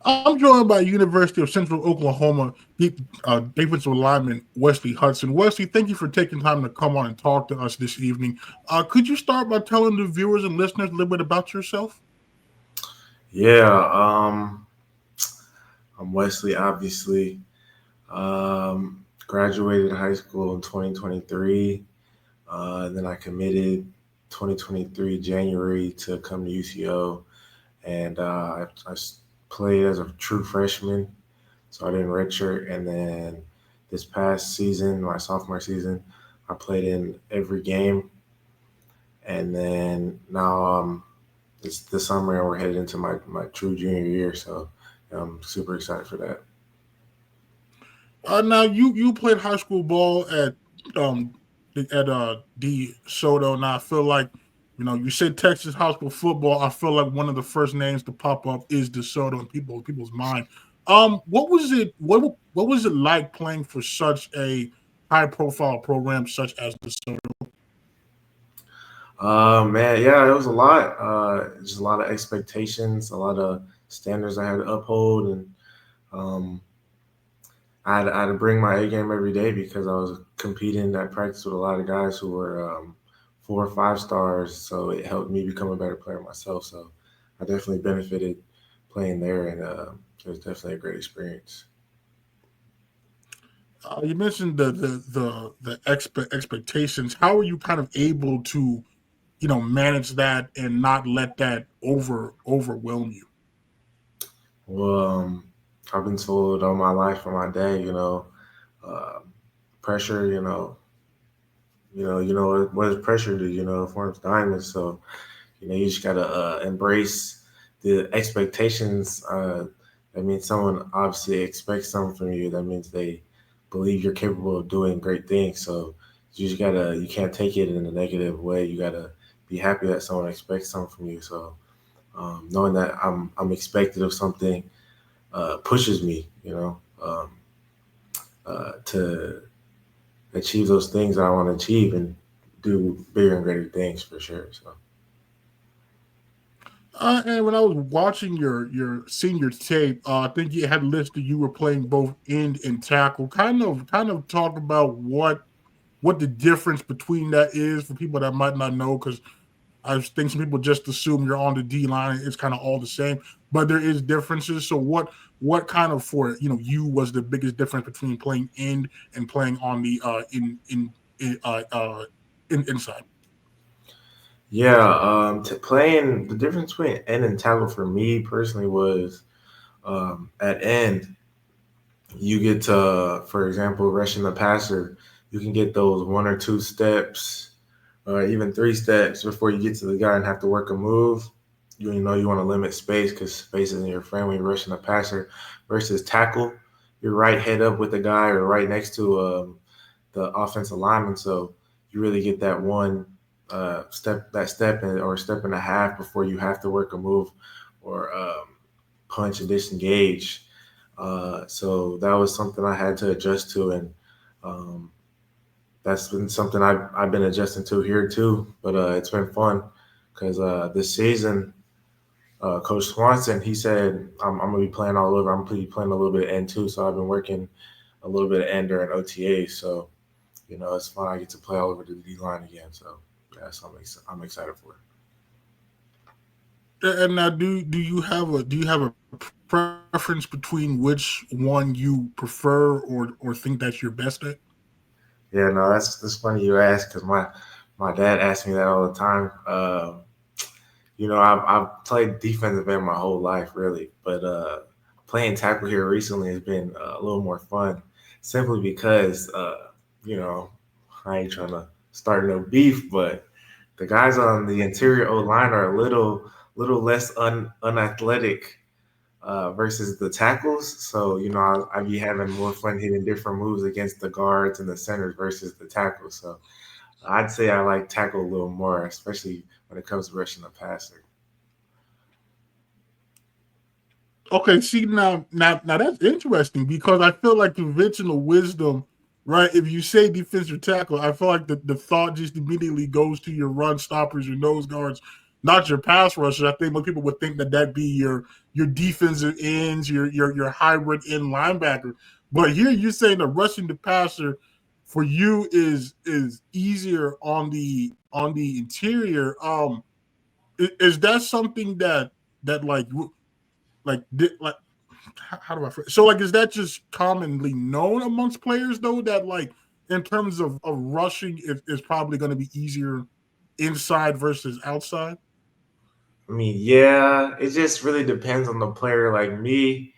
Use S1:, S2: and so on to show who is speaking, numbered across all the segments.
S1: I'm joined by University of Central Oklahoma defensive lineman Wesley Hudson. Wesley, thank you for taking time to come on and talk to us this evening. Could you start by telling the viewers and listeners a little bit about yourself?
S2: Yeah, I'm Wesley, obviously. Graduated high school in 2023. Then I committed 2023 January to come to UCO, and played as a true freshman, so I didn't redshirt. And then this past season, my sophomore season, I played in every game. And then now it's this summer, and we're headed into my true junior year, so I'm super excited for that.
S1: Now you played high school ball um DeSoto. Now I feel like you said Texas high school football. I feel like one of the first names to pop up is DeSoto in people's mind. What was it? What was it like playing for such a high profile program such as DeSoto?
S2: Man, yeah, it was a lot. Just a lot of expectations, a lot of standards I had to uphold, and um, I had to bring my A game every day because I was competing at practice with a lot of guys who were 4 or 5 stars. So it helped me become a better player myself. So I definitely benefited playing there, and it was definitely a great experience.
S1: You mentioned the expectations. How are you kind of able to manage that and not let that overwhelm you?
S2: Well, I've been told all my life from my dad, uh, pressure, what does pressure do? It forms diamonds. So you just gotta embrace the expectations. That means someone obviously expects something from you. That means they believe you're capable of doing great things. So you can't take it in a negative way. You gotta be happy that someone expects something from you. So knowing that I'm expected of something pushes me, to achieve those things that I want to achieve and do bigger and greater things for sure. So.
S1: And when I was watching your senior tape, I think you had listed you were playing both end and tackle. Kind of talk about what the difference between that is for people that might not know, because I think some people just assume you're on the D line. It's kind of all the same, but there is differences. So what kind of for you was the biggest difference between playing end and playing on the inside?
S2: Yeah, playing the difference between end and tackle for me personally was at end, you get to, for example, rushing the passer, you can get those 1 or 2 steps, or even 3 steps before you get to the guy and have to work a move. You know you want to limit space because space isn't your friend when you're rushing the passer. Versus tackle, you're right head up with the guy or right next to the offensive lineman, so you really get that one or step and a half before you have to work a move or punch and disengage. So that was something I had to adjust to, and um, that's been something I've been adjusting to here too. But it's been fun because this season, Coach Swanson, he said I'm gonna be playing all over. I'm gonna be playing a little bit of end too, so I've been working a little bit of end during OTA. So it's fun. I get to play all over the D line again. So yeah, so I'm excited for it.
S1: And now, do you have a preference between which one you prefer or think that you're best at?
S2: Yeah, no, that's funny you ask because my dad asked me that all the time. I've played defensive end my whole life, really, but playing tackle here recently has been a little more fun, simply because you know I ain't trying to start no beef, but the guys on the interior O line are a little less unathletic versus the tackles. So I be having more fun hitting different moves against the guards and the centers versus the tackles. So I'd say I like tackle a little more, especially when it comes to rushing the passer.
S1: Okay, see, now that's interesting because I feel like conventional wisdom, right? If you say defensive tackle, I feel like the thought just immediately goes to your run stoppers, your nose guards. not your pass rushers. I think most people would think that that'd be your defensive ends, your hybrid end linebacker. But here you're saying that rushing the passer for you is easier on the interior. Is that something that like how do I phrase? So like is that just commonly known amongst players though that like in terms of rushing is probably going to be easier inside versus outside?
S2: I mean, yeah, it just really depends on the player. Like me,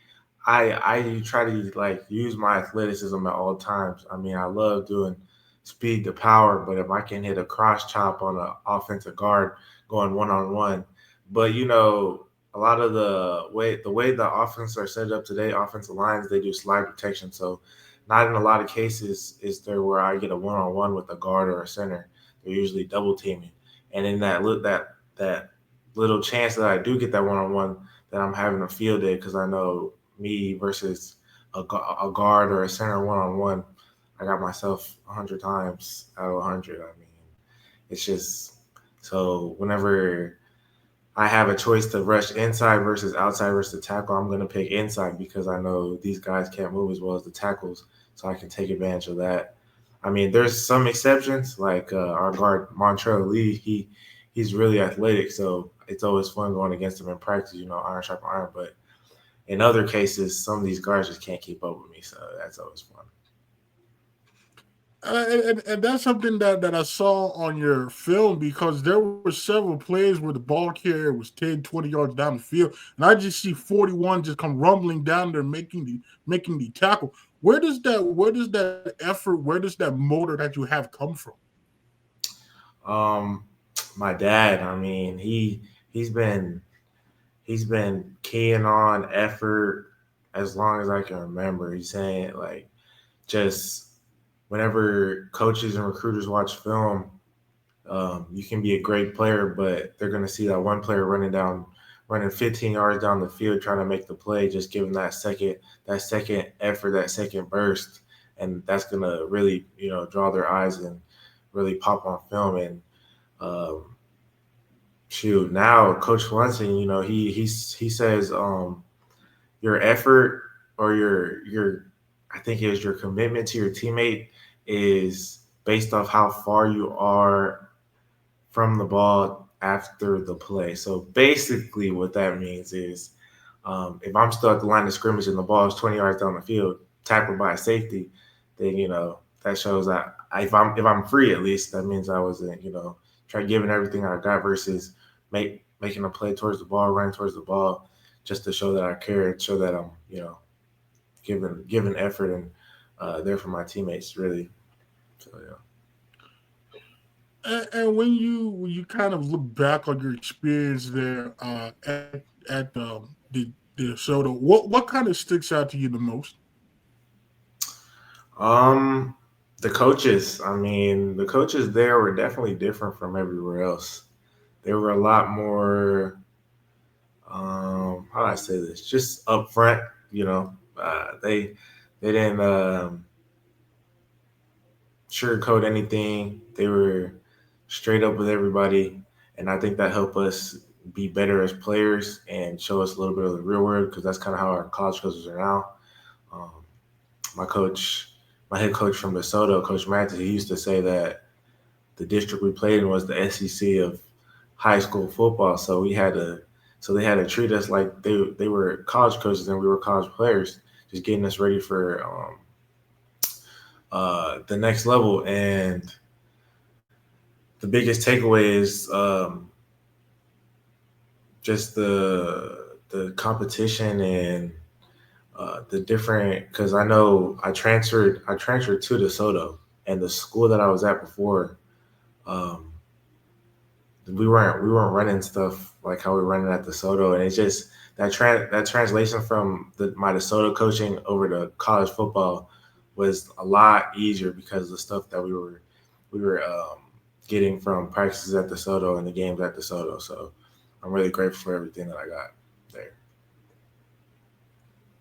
S2: I try to like use my athleticism at all times. I mean, I love doing speed to power, but if I can hit a cross chop on an offensive guard going one on one, but a lot of the way the offense are set up today, offensive lines they do slide protection. So, not in a lot of cases is there where I get a one on one with a guard or a center. They're usually double teaming, and in that little chance that I do get that one on one, that I'm having a field day because I know me versus a guard or a center one on one, I got myself 100 times out of 100. I mean, it's just so whenever I have a choice to rush inside versus outside versus the tackle, I'm going to pick inside because I know these guys can't move as well as the tackles, so I can take advantage of that. I mean, there's some exceptions like our guard Montrell Lee. He's really athletic, so it's always fun going against him in practice. Iron sharp iron. But in other cases, some of these guards just can't keep up with me, so that's always fun.
S1: And that's something that I saw on your film because there were several plays where the ball carrier was 10, 20 yards down the field. And I just see 41 just come rumbling down there making the tackle. Where does that effort, where does that motor that you have come from?
S2: Um, my dad, I mean, he's been he's been keying on effort as long as I can remember. He's saying like just whenever coaches and recruiters watch film, you can be a great player, but they're going to see that one player running 15 yards down the field trying to make the play, just give them that second effort, that second burst, and that's going to really draw their eyes and really pop on film. And um, shoot, now Coach Hudson, he says your effort or your I think it is your commitment to your teammate is based off how far you are from the ball after the play. So basically, what that means is if I'm still at the line of scrimmage and the ball is 20 yards down the field, tackled by a safety, then that shows that if I'm free at least, that means I wasn't try giving everything I got versus making a play towards the ball, running towards the ball, just to show that I care and show that I'm giving effort and there for my teammates really. So yeah.
S1: And when you kind of look back on your experience there at the Soto, what kind of sticks out to you the most?
S2: Um, the coaches. I mean, the coaches there were definitely different from everywhere else. They were a lot more. How do I say this? Just upfront. They didn't sugarcoat anything. They were straight up with everybody, and I think that helped us be better as players and show us a little bit of the real world because that's kind of how our college coaches are now. Um, my coach, my head coach from DeSoto, Coach Matthews, he used to say that the district we played in was the SEC of high school football. So they had to treat us like they were college coaches and we were college players, just getting us ready for the next level. And the biggest takeaway is just the competition and the different because I know I transferred to DeSoto and the school that I was at before. Um, we weren't running stuff like how we're running at DeSoto, and it's just that translation from my DeSoto coaching over to college football was a lot easier because of the stuff that we were getting from practices at DeSoto and the games at DeSoto. So I'm really grateful for everything that I got there.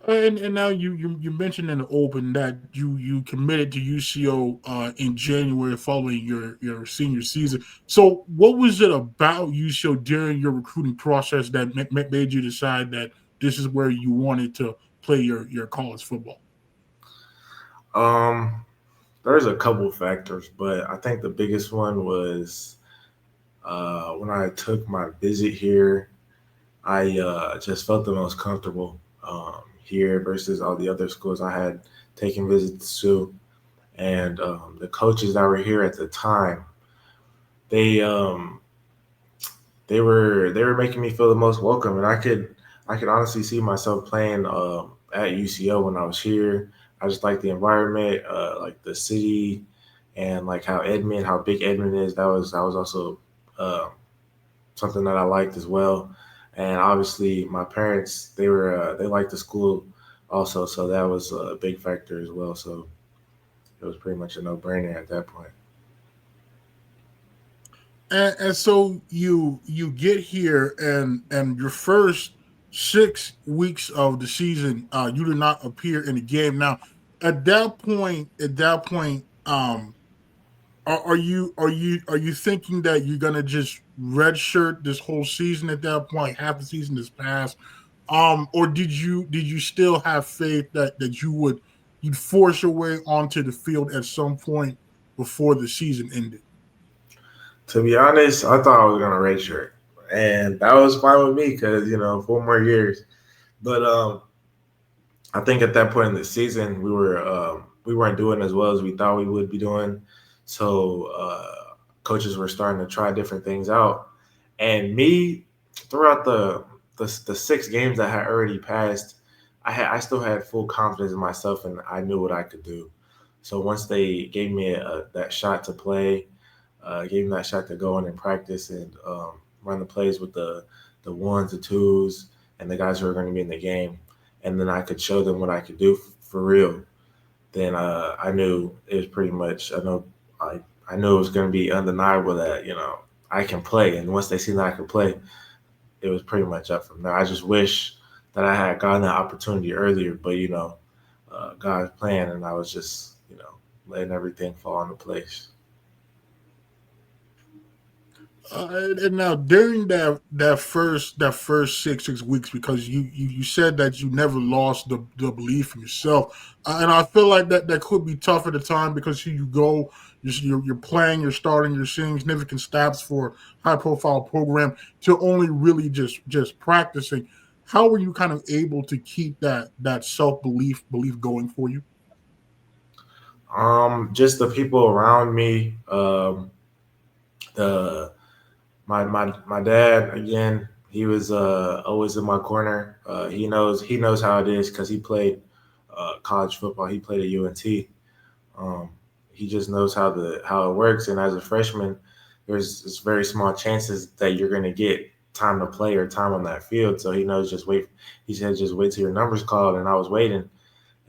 S1: And now you mentioned in the open that you committed to UCO in January following your senior season. So what was it about UCO during your recruiting process that made you decide that this is where you wanted to play your college football?
S2: Um, there's a couple factors, but I think the biggest one was when I took my visit here. I just felt the most comfortable here versus all the other schools I had taken visits to, and the coaches that were here at the time, they they were making me feel the most welcome, and I could honestly see myself playing at UCO when I was here. I just like the environment, like the city, and like how big Edmond is. That was also uh, something that I liked as well. And obviously, my parents they liked the school also, so that was a big factor as well. So it was pretty much a no brainer at that point.
S1: And so you get here and your first 6 weeks of the season, you did not appear in the game. Now, at that point, are you thinking that you're gonna just redshirt this whole season at that point? Half the season has passed, or did you still have faith that you'd force your way onto the field at some point before the season ended?
S2: To be honest, I thought I was gonna redshirt, and that was fine with me because 4 more years. But I think at that point in the season, we weren't doing as well as we thought we would be doing. So coaches were starting to try different things out, and me throughout the 6 games that had already passed, I still had full confidence in myself, and I knew what I could do. So once they gave me that shot to play, gave me that shot to go in and practice and run the plays with the ones, the twos, and the guys who are going to be in the game, and then I could show them what I could do for real. Then I knew it was pretty much. I knew it was going to be undeniable that I can play, and once they see that I could play, it was pretty much up from there. I just wish that I had gotten that opportunity earlier, but God's plan, and I was just letting everything fall into place.
S1: And now during that first 6 weeks, because you said that you never lost the belief in yourself, and I feel like that could be tough at the time because here you go, you're playing, you're starting, you're seeing significant snaps for high profile program to only really just practicing. How were you kind of able to keep that self belief going for you?
S2: Just the people around me. The my dad again. He was always in my corner. He knows how it is because he played college football. He played at UNT. Um, he just knows how it works. And as a freshman, there's very small chances that you're going to get time to play or time on that field. So he knows just wait. He said just wait till your number's called, and I was waiting,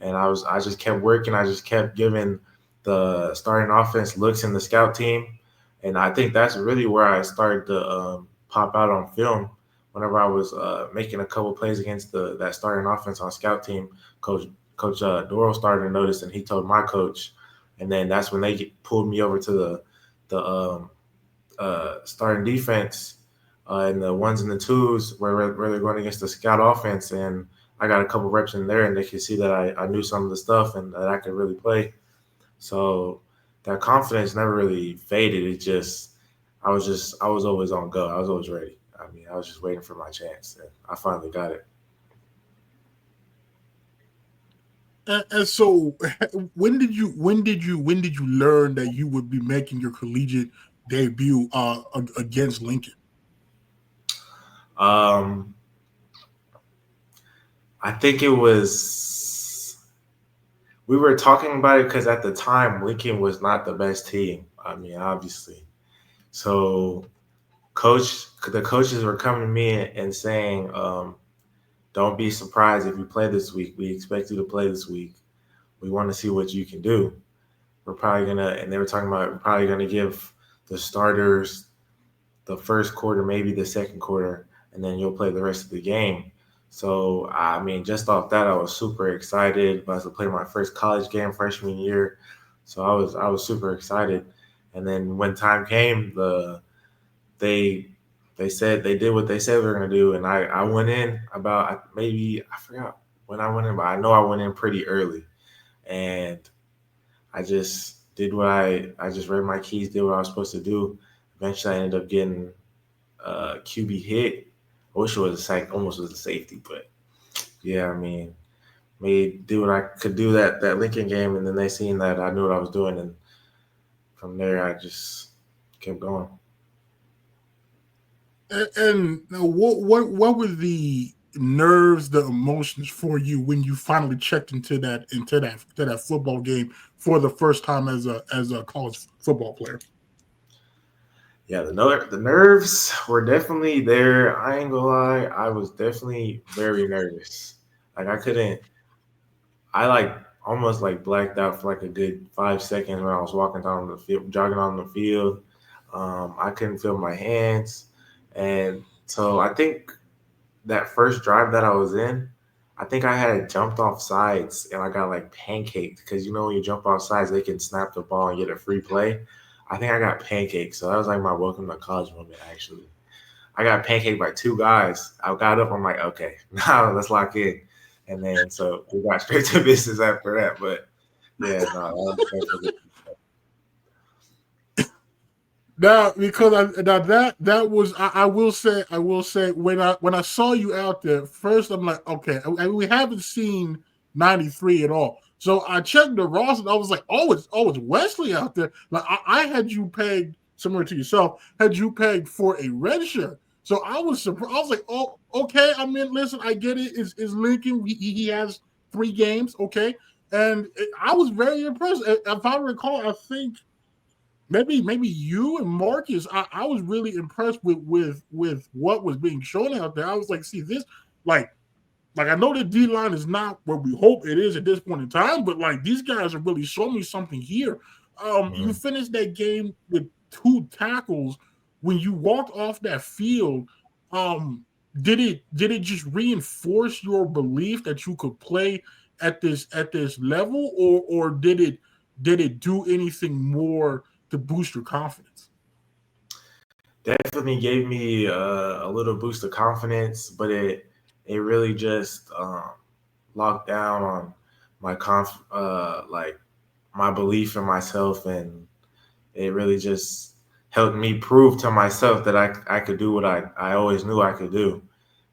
S2: and I just kept working. I just kept giving the starting offense looks in the scout team, and I think that's really where I started to pop out on film. Whenever I was making a couple plays against the that starting offense on scout team, Coach Doral started to notice, and he told my coach, and then that's when pulled me over to the starting defense and the ones and the twos where they're going against the scout offense, and I got a couple reps in there, and they could see that I knew some of the stuff and that I could really play. So that confidence never really faded. I was always on go. I was always ready. I mean, I was just waiting for my chance, and I finally got it.
S1: And so, when did you learn that you would be making your collegiate debut against Lincoln?
S2: Um, I think it was we were talking about it because at the time Lincoln was not the best team. I mean, obviously. So the coaches were coming to me and saying, "Don't be surprised if you play this week. We expect you to play this week. We want to see what you can do. We're probably gonna," and they were talking about we're probably gonna give the starters the first quarter, maybe the second quarter, and then you'll play the rest of the game. So I mean, just off that, I was super excited. About to play my first college game freshman year, so I was super excited. And then when time came, they they said they did what they said they were gonna do, and I went in about maybe I forgot when I went in, but I know I went in pretty early, and I just did what I just read my keys, did what I was supposed to do. Eventually, I ended up getting QB hit. I wish it was a sack, almost was a safety, but yeah, I mean, made do what I could do that Lincoln game, and then they seen that I knew what I was doing, and from there I just kept going.
S1: And what were the nerves, the emotions for you when you finally checked into that football game for the first time as a college football player?
S2: Yeah, the nerves were definitely there. I ain't gonna lie, I was definitely very nervous. Like I couldn't, I like almost like blacked out for like a good 5 seconds when I was walking down the field, jogging on the field. I couldn't feel my hands, and so I think that first drive that I was in, I think I had jumped off sides and I got like pancaked because you know when you jump off sides, they can snap the ball and get a free play. I think I got pancaked, so that was like my welcome to college moment. Actually, I got pancaked by two guys. I got up, I'm like, okay, now let's lock in, and then so we got straight to business after that. But yeah, no, that was definitely.
S1: Now, because that was I will say when I saw you out there first, I'm like, okay, we haven't seen 93 at all. So I checked the roster. And I was like, it's Wesley out there. Like I had you pegged similar to yourself. Had you pegged for a red shirt? So I was surprised. I was like, oh, okay. I mean, listen, I get it. Is Lincoln? He has 3 games, okay. And I was very impressed. If I recall, I think maybe you and Marcus, I was really impressed with what was being shown out there. I was like, see this, like I know the D line is not what we hope it is at this point in time, but like these guys are really showing me something here. You
S2: Mhm.
S1: finished that game with 2 tackles. When you walked off that field, um, did it just reinforce your belief that you could play at this level, or did it do anything more to boost your confidence?
S2: Definitely gave me a little boost of confidence, but it really just locked down on my like my belief in myself, and it really just helped me prove to myself that I could do what I always knew I could do.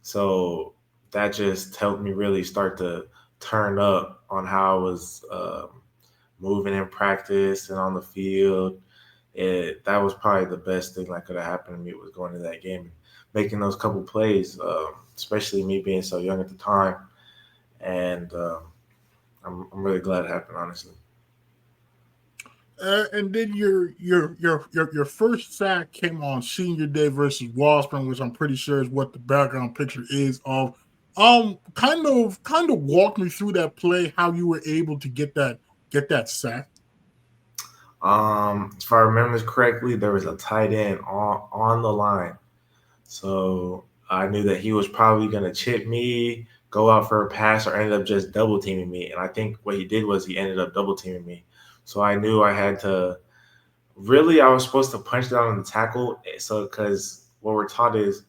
S2: So that just helped me really start to turn up on how I was moving in practice and on the field. That was probably the best thing that could have happened to me was going to that game and making those couple plays, especially me being so young at the time. And I'm really glad it happened, honestly.
S1: And then your first sack came on senior day versus Washburn, which I'm pretty sure is what the background picture is of. Kind of walk me through that play, how you were able to get that sack.
S2: If I remember correctly, there was a tight end on the line. So I knew that he was probably going to chip me, go out for a pass, or ended up just double teaming me. And I think what he did was he ended up double teaming me. So I knew I had to really, I was supposed to punch down on the tackle. So, because what we're taught is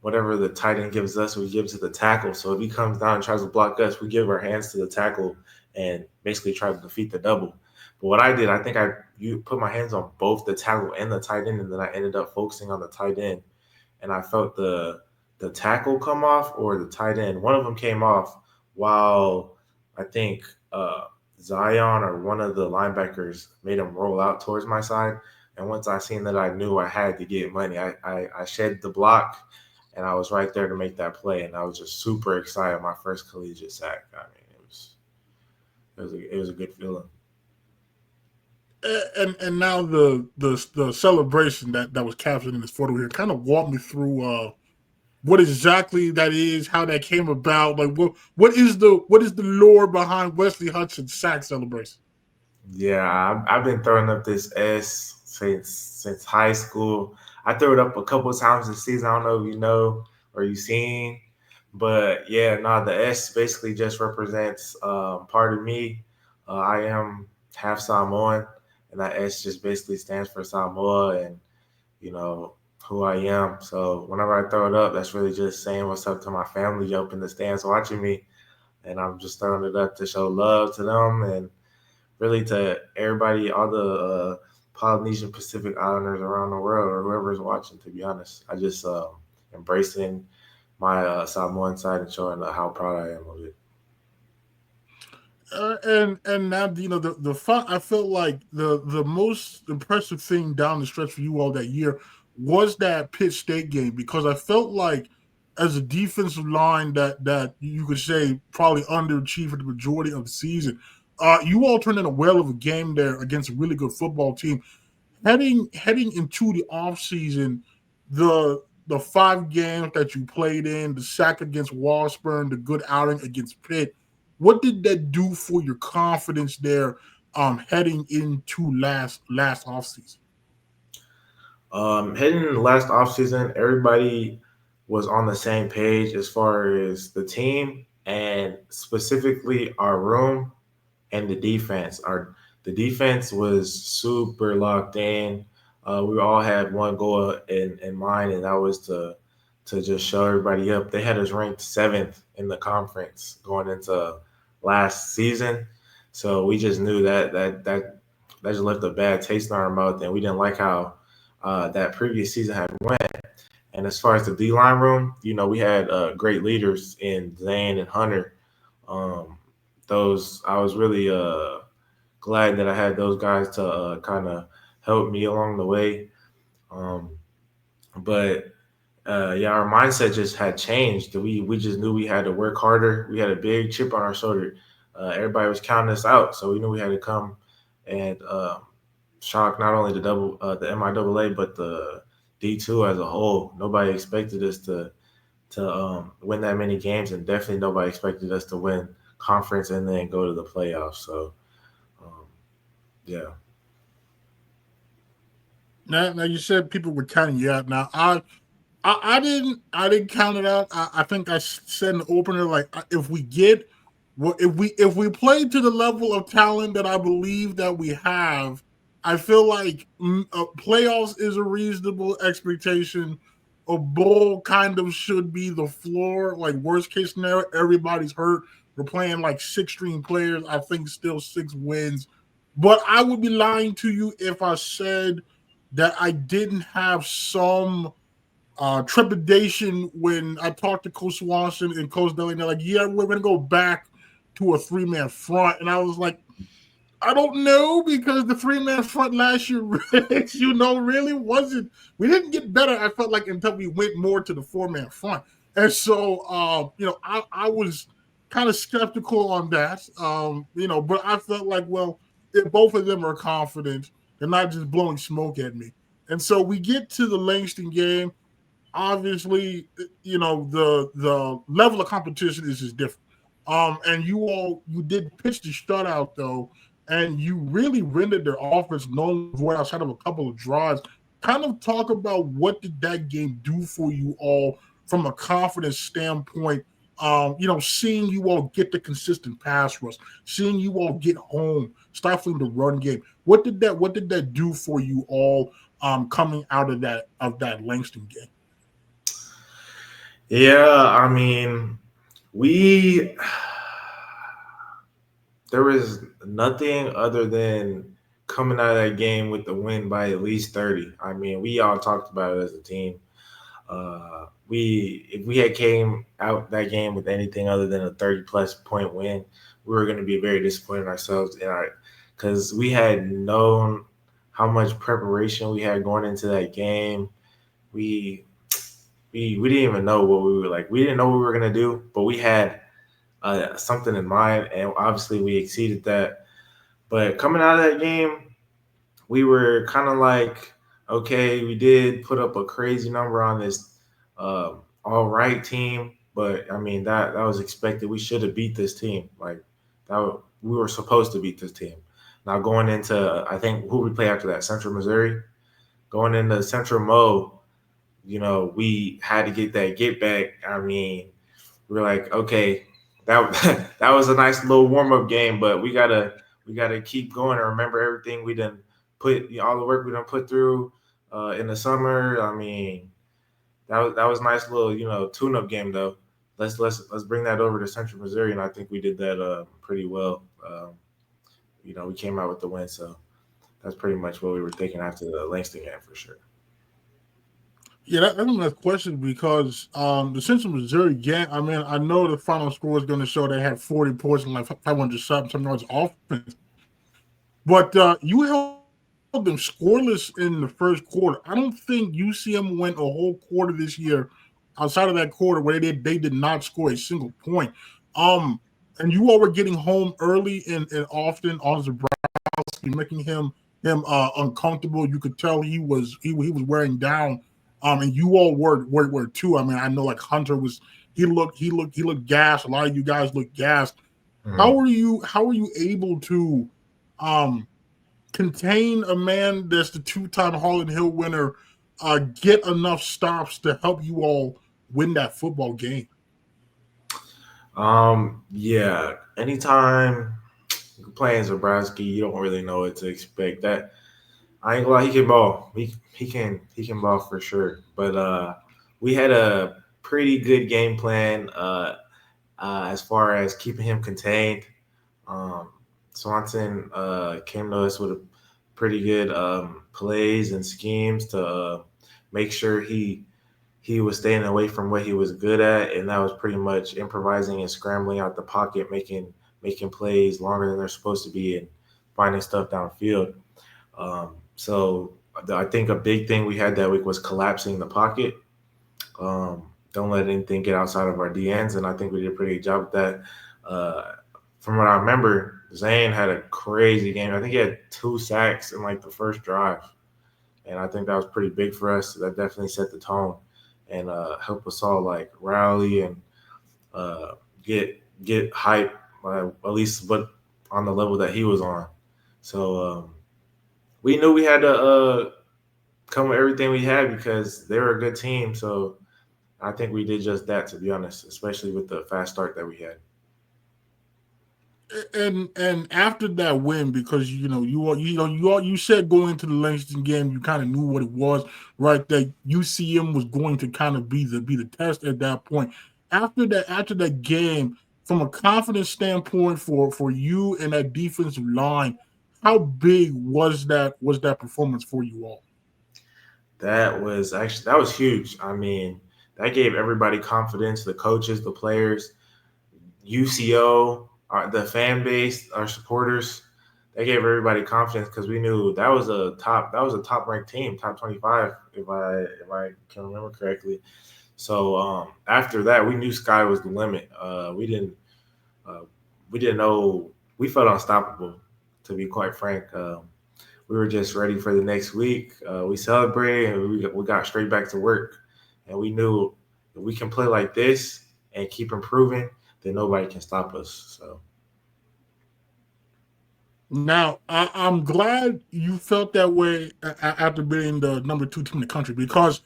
S2: whatever the tight end gives us, we give to the tackle. So if he comes down and tries to block us, we give our hands to the tackle and basically try to defeat the double. But what I did, I think you put my hands on both the tackle and the tight end, and then I ended up focusing on the tight end, and I felt the tackle come off or the tight end. One of them came off while I think Zion or one of the linebackers made him roll out towards my side. And once I seen that I knew I had to get money, I shed the block and I was right there to make that play. And I was just super excited. My first collegiate sack. I mean, it was a good feeling.
S1: And now the celebration that was captured in this photo here. Kind of walk me through what exactly that is, how that came about. Like what is the lore behind Wesley Hudson's sack celebration?
S2: Yeah, I've been throwing up this S since high school. I threw it up a couple of times this season. I don't know if you know or you seen, But yeah, no, the S basically just represents part of me. I am half Samoan, and that S just basically stands for Samoa and you know who I am. So whenever I throw it up, that's really just saying what's up to my family up in the stands watching me, and I'm just throwing it up to show love to them and really to everybody, all the Polynesian Pacific Islanders around the world or whoever's watching. To be honest, I just embracing my Samoan side and showing how proud I am of it.
S1: And now the fun. I felt like the most impressive thing down the stretch for you all that year was that Pitt State game because I felt like as a defensive line that you could say probably underachieved for the majority of the season. You all turned in a whale of a game there against a really good football team. Heading into the offseason, the 5 games that you played in, the sack against Washburn, the good outing against Pitt, what did that do for your confidence there heading into last offseason?
S2: Heading in the last offseason, everybody was on the same page as far as the team and specifically our room and the defense. Our The defense was super locked in. We all had one goal in mind, and that was to just show everybody up. They had us ranked seventh in the conference going into last season, so we just knew that just left a bad taste in our mouth, and we didn't like how that previous season had went. And as far as the D line room, we had great leaders in Zane and Hunter. Um, those I was really glad that I had those guys to kind of help me along the way. Um, but yeah, our mindset just had changed. We just knew we had to work harder. We had a big chip on our shoulder. Everybody was counting us out, so we knew we had to come and shock not only the MIAA but the D2 as a whole. Nobody expected us to win that many games, and definitely nobody expected us to win conference and then go to the playoffs. So um, yeah.
S1: Now you said people were counting you out. Now I didn't count it out. I think I said in the opener like if we get well, if we play to the level of talent that I believe that we have, I feel like playoffs is a reasonable expectation. A bowl kind of should be the floor. Like worst case scenario, everybody's hurt. We're playing like 6 string players. I think still 6 wins. But I would be lying to you if I said that I didn't have some trepidation when I talked to Coach Swanson and Coach Deli. They're like, "Yeah, we're going to go back to a 3-man front," and I was like, "I don't know because the 3-man front last year, really wasn't. We didn't get better. I felt like until we went more to the 4-man front, and so I was kind of skeptical on that. But I felt like, well, if both of them are confident, they're not just blowing smoke at me, and so we get to the Langston game obviously, the level of competition is just different. And you did pitch the shutout though, and you really rendered their offense null and void outside of a couple of drives. Kind of talk about what did that game do for you all from a confidence standpoint. Seeing you all get the consistent pass rush, seeing you all get home, stifling the run game. What did that do for you all coming out of that Langston game?
S2: Yeah, I mean, we there was nothing other than coming out of that game with the win by at least 30. I mean, we all talked about it as a team. We If we had came out that game with anything other than a 30 plus point win, we were going to be very disappointed in ourselves in our because we had known how much preparation we had going into that game. We we didn't even know what we were like. We didn't know what we were gonna do, but we had something in mind, and obviously we exceeded that. But coming out of that game, we were kind of like, okay, we did put up a crazy number on this all right team, but I mean that was expected. We should have beat this team. Like we were supposed to beat this team. Now going into I think who we play after that, Central Missouri. Going into Central Mo, we had to get that get back. I mean, we were like, okay, that that was a nice little warm up game, but we gotta keep going and remember everything we done put, all the work we done put through in the summer. I mean, that was a nice little tune up game though. Let's bring that over to Central Missouri, and I think we did that pretty well. We came out with the win, so that's pretty much what we were thinking after the Langston game for sure.
S1: Yeah, that's my question because the Central Missouri game. I mean, I know the final score is going to show they had 40 points and like 500 something yards offense, but you held them scoreless in the first quarter. I don't think UCM went a whole quarter this year outside of that quarter where they did not score a single point. Um, and you all were getting home early and often on Zabrowski, making him uncomfortable. You could tell he was wearing down. And you all were too. I mean, I know like Hunter was he looked gassed. A lot of you guys looked gassed.
S2: Mhm.
S1: How are you able to um contain a man that's the two-time Holland Hill winner, get enough stops to help you all win that football game?
S2: Yeah. Anytime you playing Zabrowski, you don't really know what to expect. That I ain't gonna lie, he can ball. He can ball for sure. But we had a pretty good game plan as far as keeping him contained. Um, Swanson came to us with a pretty good plays and schemes to make sure he was staying away from what he was good at, and that was pretty much improvising and scrambling out the pocket, making plays longer than they're supposed to be, and finding stuff downfield. So I think a big thing we had that week was collapsing the pocket. Don't let anything get outside of our DNs, and I think we did a pretty good job with that. Uh, from what I remember, Zane had a crazy game. I think he had 2 sacks in like the first drive, and I think that was pretty big for us. That definitely set the tone and helped us all like rally and uh, get hype, at least but on the level that he was on. So we knew we had to come with everything we had because they were a good team. So I think we did just that, to be honest, especially with the fast start that we had.
S1: And after that win, because you said going into the Langston game, you kind of knew what it was, right? That UCM was going to kind of be the test at that point. After that game, from a confidence standpoint for you and that defensive line, how big was that performance for you all?
S2: That was huge. I mean, that gave everybody confidence, the coaches, the players, UCO, the fan base, our supporters. They gave everybody confidence because we knew that was a top ranked team, top 25 if I can remember correctly. So after that, we knew sky was the limit. Uh, we didn't know we felt unstoppable, to be quite frank. We were just ready for the next week. We celebrated and we got straight back to work. And we knew if we can play like this and keep improving, then nobody can stop us. So,
S1: Now, I'm glad you felt that way after being the number two team in the country because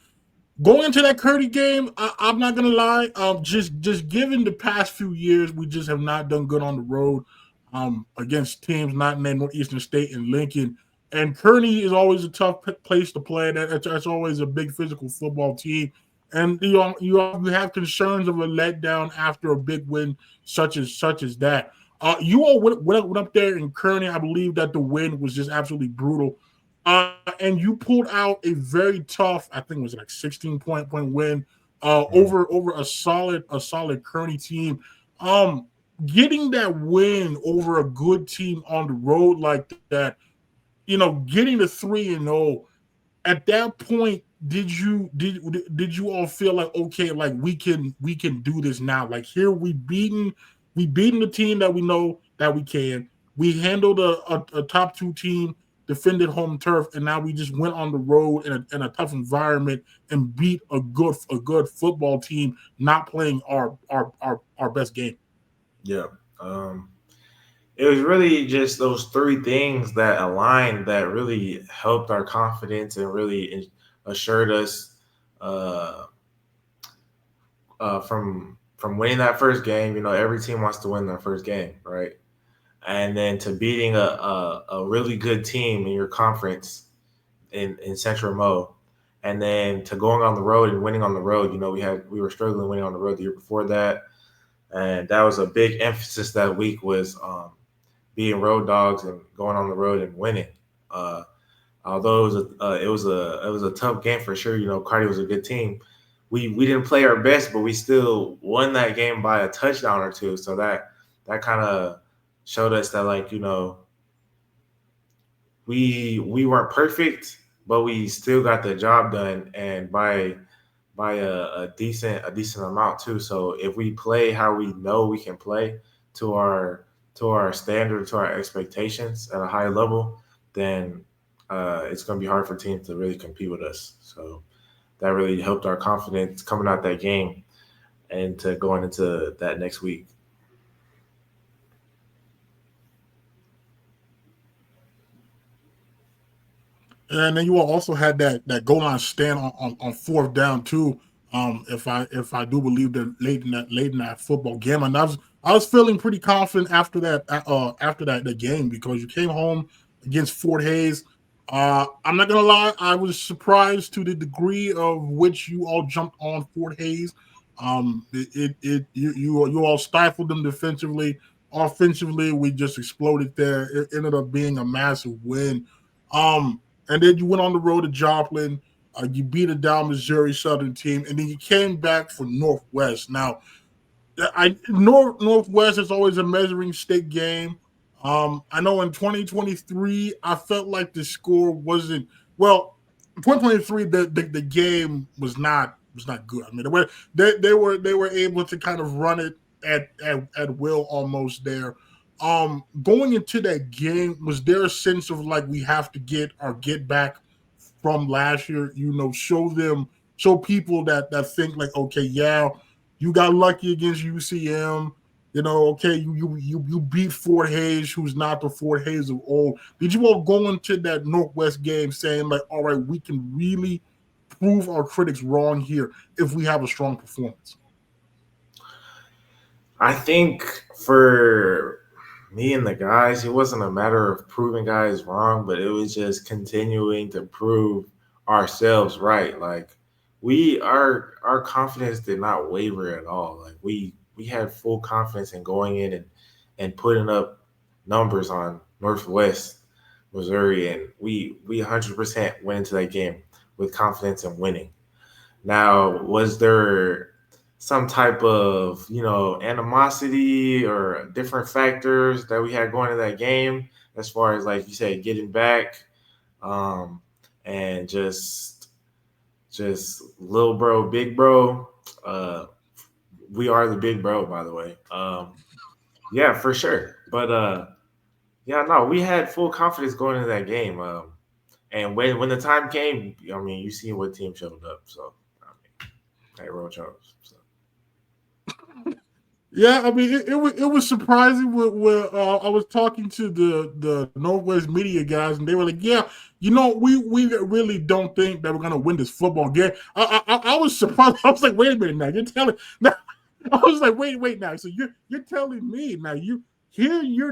S1: going into that Curdy game, I'm not gonna lie. Just given the past few years, we just have not done good on the road against teams not in Northeastern State and Lincoln. And Kearney is always a tough place to play. That's always a big physical football team. And you have concerns of a letdown after a big win such as that. You all went up there in Kearney. I believe that the win was just absolutely brutal. And you pulled out a very tough, I think it was like 16 point win
S2: mm,
S1: over a solid Kearney team. Um, Getting that win over a good team on the road like that, getting the 3-0 at that point, did you all feel like, okay, like we can do this now? Like here we beaten the team that we know that we can. We handled a top two team, defended home turf, and now we just went on the road in a tough environment and beat a good football team, not playing our best game.
S2: yeah. Um, it was really just those three things that aligned that really helped our confidence and really assured us uh, from from winning that first game, every team wants to win their first game, right? And then to beating a really good team in your conference in Central Mo, and then to going on the road and winning on the road. We were struggling winning on the road the year before that, and that was a big emphasis that week was being road dogs and going on the road and winning. Uh, Although it was a tough game for sure. Cardi was a good team. We didn't play our best, but we still won that game by a touchdown or two. So that kind of showed us that we weren't perfect, but we still got the job done, and by a decent amount too. So if we play how we know we can play to our standard, to our expectations at a high level, then it's going to be hard for teams to really compete with us. So that really helped our confidence coming out that game and to going into that next week.
S1: And then you all also had that goal line stand on fourth down too. If I do believe that late in that football game, and I was feeling pretty confident after that the game because you came home against Fort Hayes. I'm not gonna lie, I was surprised to the degree of which you all jumped on Fort Hayes. You all stifled them defensively. Offensively, we just exploded there. It ended up being a massive win. And then you went on the road to Joplin. You beat a down Missouri Southern team, and then you came back for Northwest. Now, Northwest is always a measuring stick game. I know in 2023, I felt like the score wasn't well. 2023, the game was not good. I mean, they were able to kind of run it at will almost there. Going into that game, was there a sense of like we have to get back from last year? Show people that think like, okay, yeah, you got lucky against UCM. Okay, you beat Fort Hayes, who's not the Fort Hayes of old. Did you all go into that Northwest game saying like, all right, we can really prove our critics wrong here if we have a strong performance?
S2: I think for me and the guys, it wasn't a matter of proving guys wrong, but it was just continuing to prove ourselves right. Like our confidence did not waver at all. Like we had full confidence in going in and putting up numbers on Northwest Missouri, and we 100% went into that game with confidence in winning. Now, was there some type of, animosity or different factors that we had going to that game as far as like you said, getting back, and just little bro, big bro. We are the big bro, by the way. Yeah, for sure. But yeah, no, we had full confidence going into that game. And when the time came, I mean, you see what team showed up. So I mean, hey, roll Charles. So.
S1: Yeah, I mean, it was surprising when I was talking to the Northwest media guys, and they were like, "Yeah, we really don't think that we're gonna win this football game." I was surprised. I was like, "Wait a minute now, you're telling now." I was like, "Wait now." So you're telling me now you're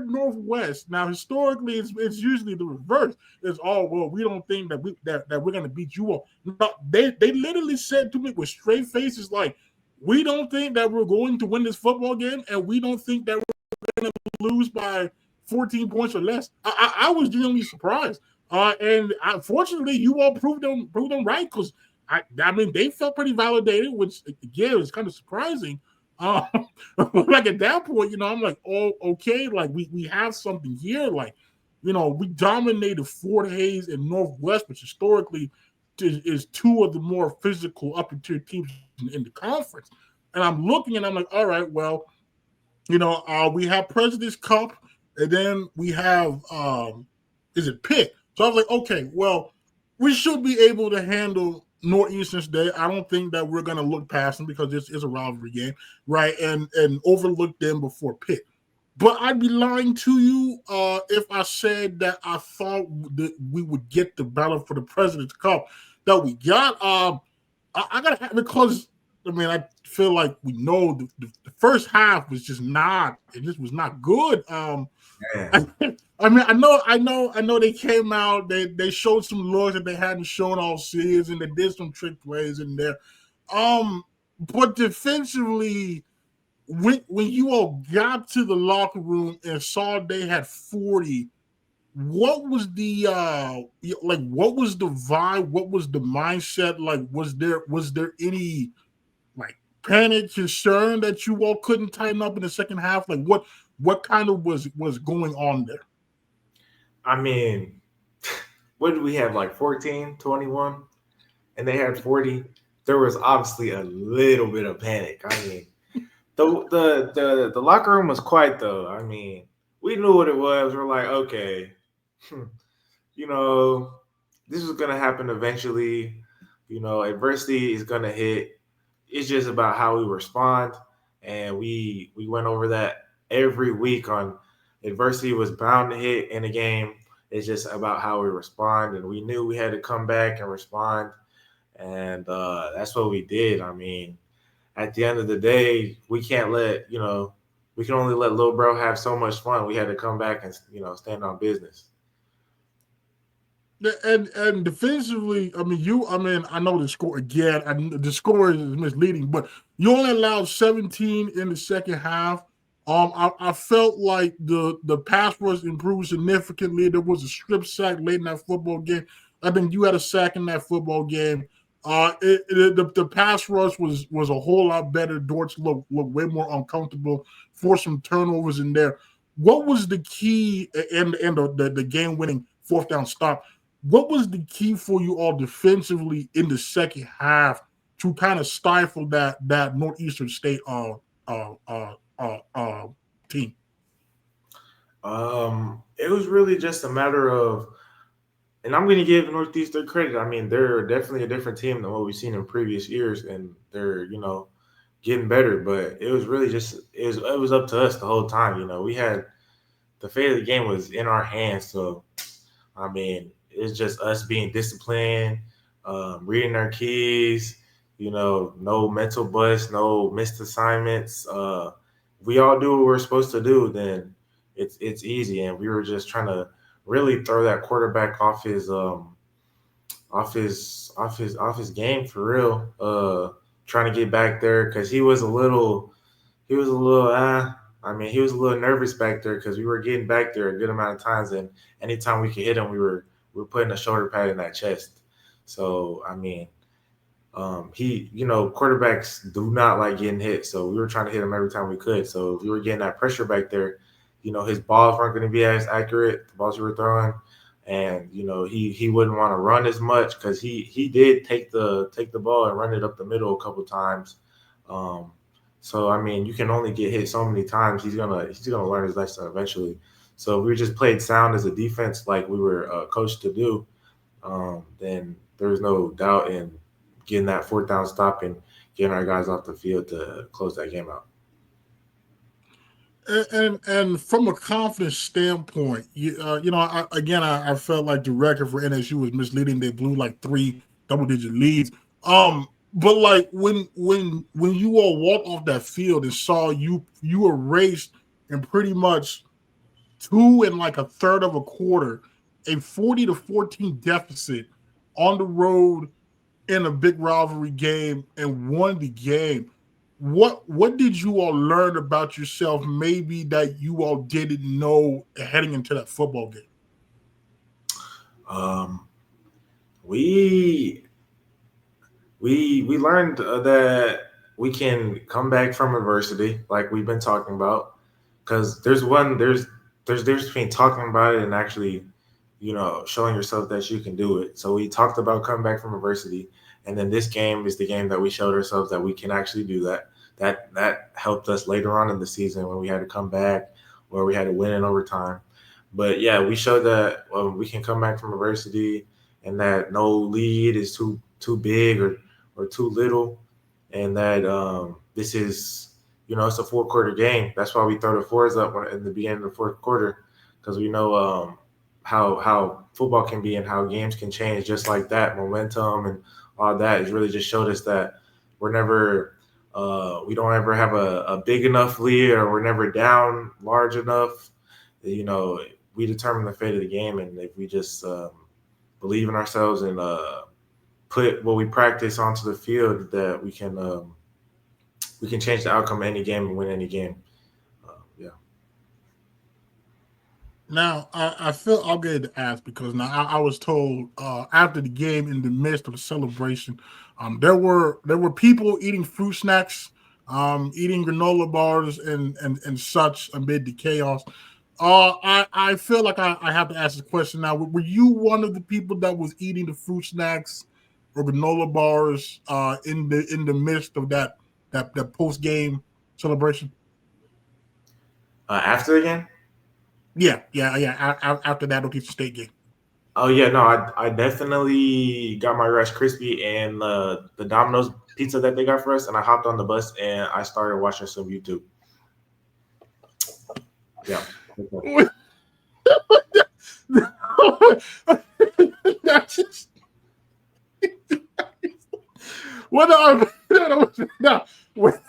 S1: Northwest now. Historically, it's usually the reverse. It's well, we don't think that we're gonna beat you all. No, they literally said to me with straight faces like, we don't think that we're going to win this football game, and we don't think that we're going to lose by 14 points or less. I was genuinely surprised, and unfortunately, you all proved them right because I mean they felt pretty validated, which again is kind of surprising. Like at that point, I'm like, oh, okay, like we have something here. Like, we dominated Fort Hayes and Northwest, which historically is two of the more physical upper tier teams in the conference. And I'm looking and I'm like, all right, well, we have President's Cup, and then we have is it Pitt? So I was like, okay, well, we should be able to handle Northeastern State. I don't think that we're gonna look past them because this is a rivalry game, right? And overlook them before Pitt. But I'd be lying to you if I said that I thought that we would get the battle for the President's Cup that we got. I gotta have because I mean, feel like we know the first half was just not. It just was not good.
S2: Man.
S1: I mean, I know. They came out. They showed some looks that they hadn't shown all season. They did some trick plays in there. But defensively, when you all got to the locker room and saw they had 40, what was the like? What was the vibe? What was the mindset? Like, was there any like panic, concern that you all couldn't tighten up in the second half? Like, what kind of was going on there?
S2: I mean, what did we have, like 14, 21? And they had 40. There was obviously a little bit of panic. I mean, the locker room was quiet though. I mean, we knew what it was. We're like, okay, you know, this is gonna happen eventually. Adversity is gonna hit. It's just about how we respond, and we went over that every week. On adversity was bound to hit in a game. It's just about how we respond, and we knew we had to come back and respond, and that's what we did. I mean, at the end of the day, we can't let we can only let little bro have so much fun. We had to come back and stand on business.
S1: And defensively, I mean, I know the score again. The score is misleading, but you only allowed 17 in the second half. I felt like the pass rush improved significantly. There was a strip sack late in that football game. I think you had a sack in that football game. The pass rush was a whole lot better. Dortch looked way more uncomfortable. Forced some turnovers in there. What was the key and the game winning fourth down stop? What was the key for you all defensively in the second half to kind of stifle that Northeastern State team?
S2: It was really just a matter of, and I'm going to give Northeastern credit. I mean, they're definitely a different team than what we've seen in previous years, and they're getting better. But it was really just it was up to us the whole time. We had the fate of the game was in our hands. So I mean, it's just us being disciplined, reading our keys. No mental bust, no missed assignments. We all do what we're supposed to do, then it's easy. And we were just trying to really throw that quarterback off his game for real. Trying to get back there because he was a little nervous back there because we were getting back there a good amount of times, and anytime we could hit him, we were putting a shoulder pad in that chest. So I mean, quarterbacks do not like getting hit, so we were trying to hit him every time we could. So if we were getting that pressure back there, his balls weren't going to be as accurate, the balls we were throwing, and he wouldn't want to run as much because he did take the ball and run it up the middle a couple times. So I mean, you can only get hit so many times. He's gonna learn his lesson eventually. So if we just played sound as a defense, like we were coached to do, then there's no doubt in getting that fourth down stop and getting our guys off the field to close that game out.
S1: And from a confidence standpoint, I felt like the record for NSU was misleading. They blew like 3 double-digit leads. But like when you all walked off that field and saw you erased in pretty much 2 and like a third of a quarter, a 40-14 deficit on the road in a big rivalry game and won the game. What did you all learn about yourself maybe that you all didn't know heading into that football game?
S2: We learned that we can come back from adversity, like we've been talking about, because there's difference between talking about it and actually, showing yourself that you can do it. So we talked about coming back from adversity, and then this game is the game that we showed ourselves that we can actually do that. That helped us later on in the season when we had to come back, where we had to win in overtime. But yeah, we showed that we can come back from adversity, and that no lead is too big or too little, and that this is it's a 4-quarter game. That's why we throw the fours up in the beginning of the fourth quarter, because we know how football can be and how games can change just like that. Momentum and all that has really just showed us that we're never We don't ever have a big enough lead, or we're never down large enough. We determine the fate of the game, and if we just believe in ourselves and put what we practice onto the field, that we can change the outcome of any game and win any game. Yeah.
S1: Now, I feel obligated to ask because now I was told after the game, in the midst of the celebration, there were people eating fruit snacks, eating granola bars, and such amid the chaos. I feel like I have to ask this question now. Were you one of the people that was eating the fruit snacks or granola bars in the midst of that post game celebration?
S2: After the game.
S1: Yeah. After that Oklahoma State game.
S2: Oh yeah, no, I definitely got my Rice Krispie and the Domino's pizza that they got for us, and I hopped on the bus and I started watching some YouTube. Yeah.
S1: That's just what now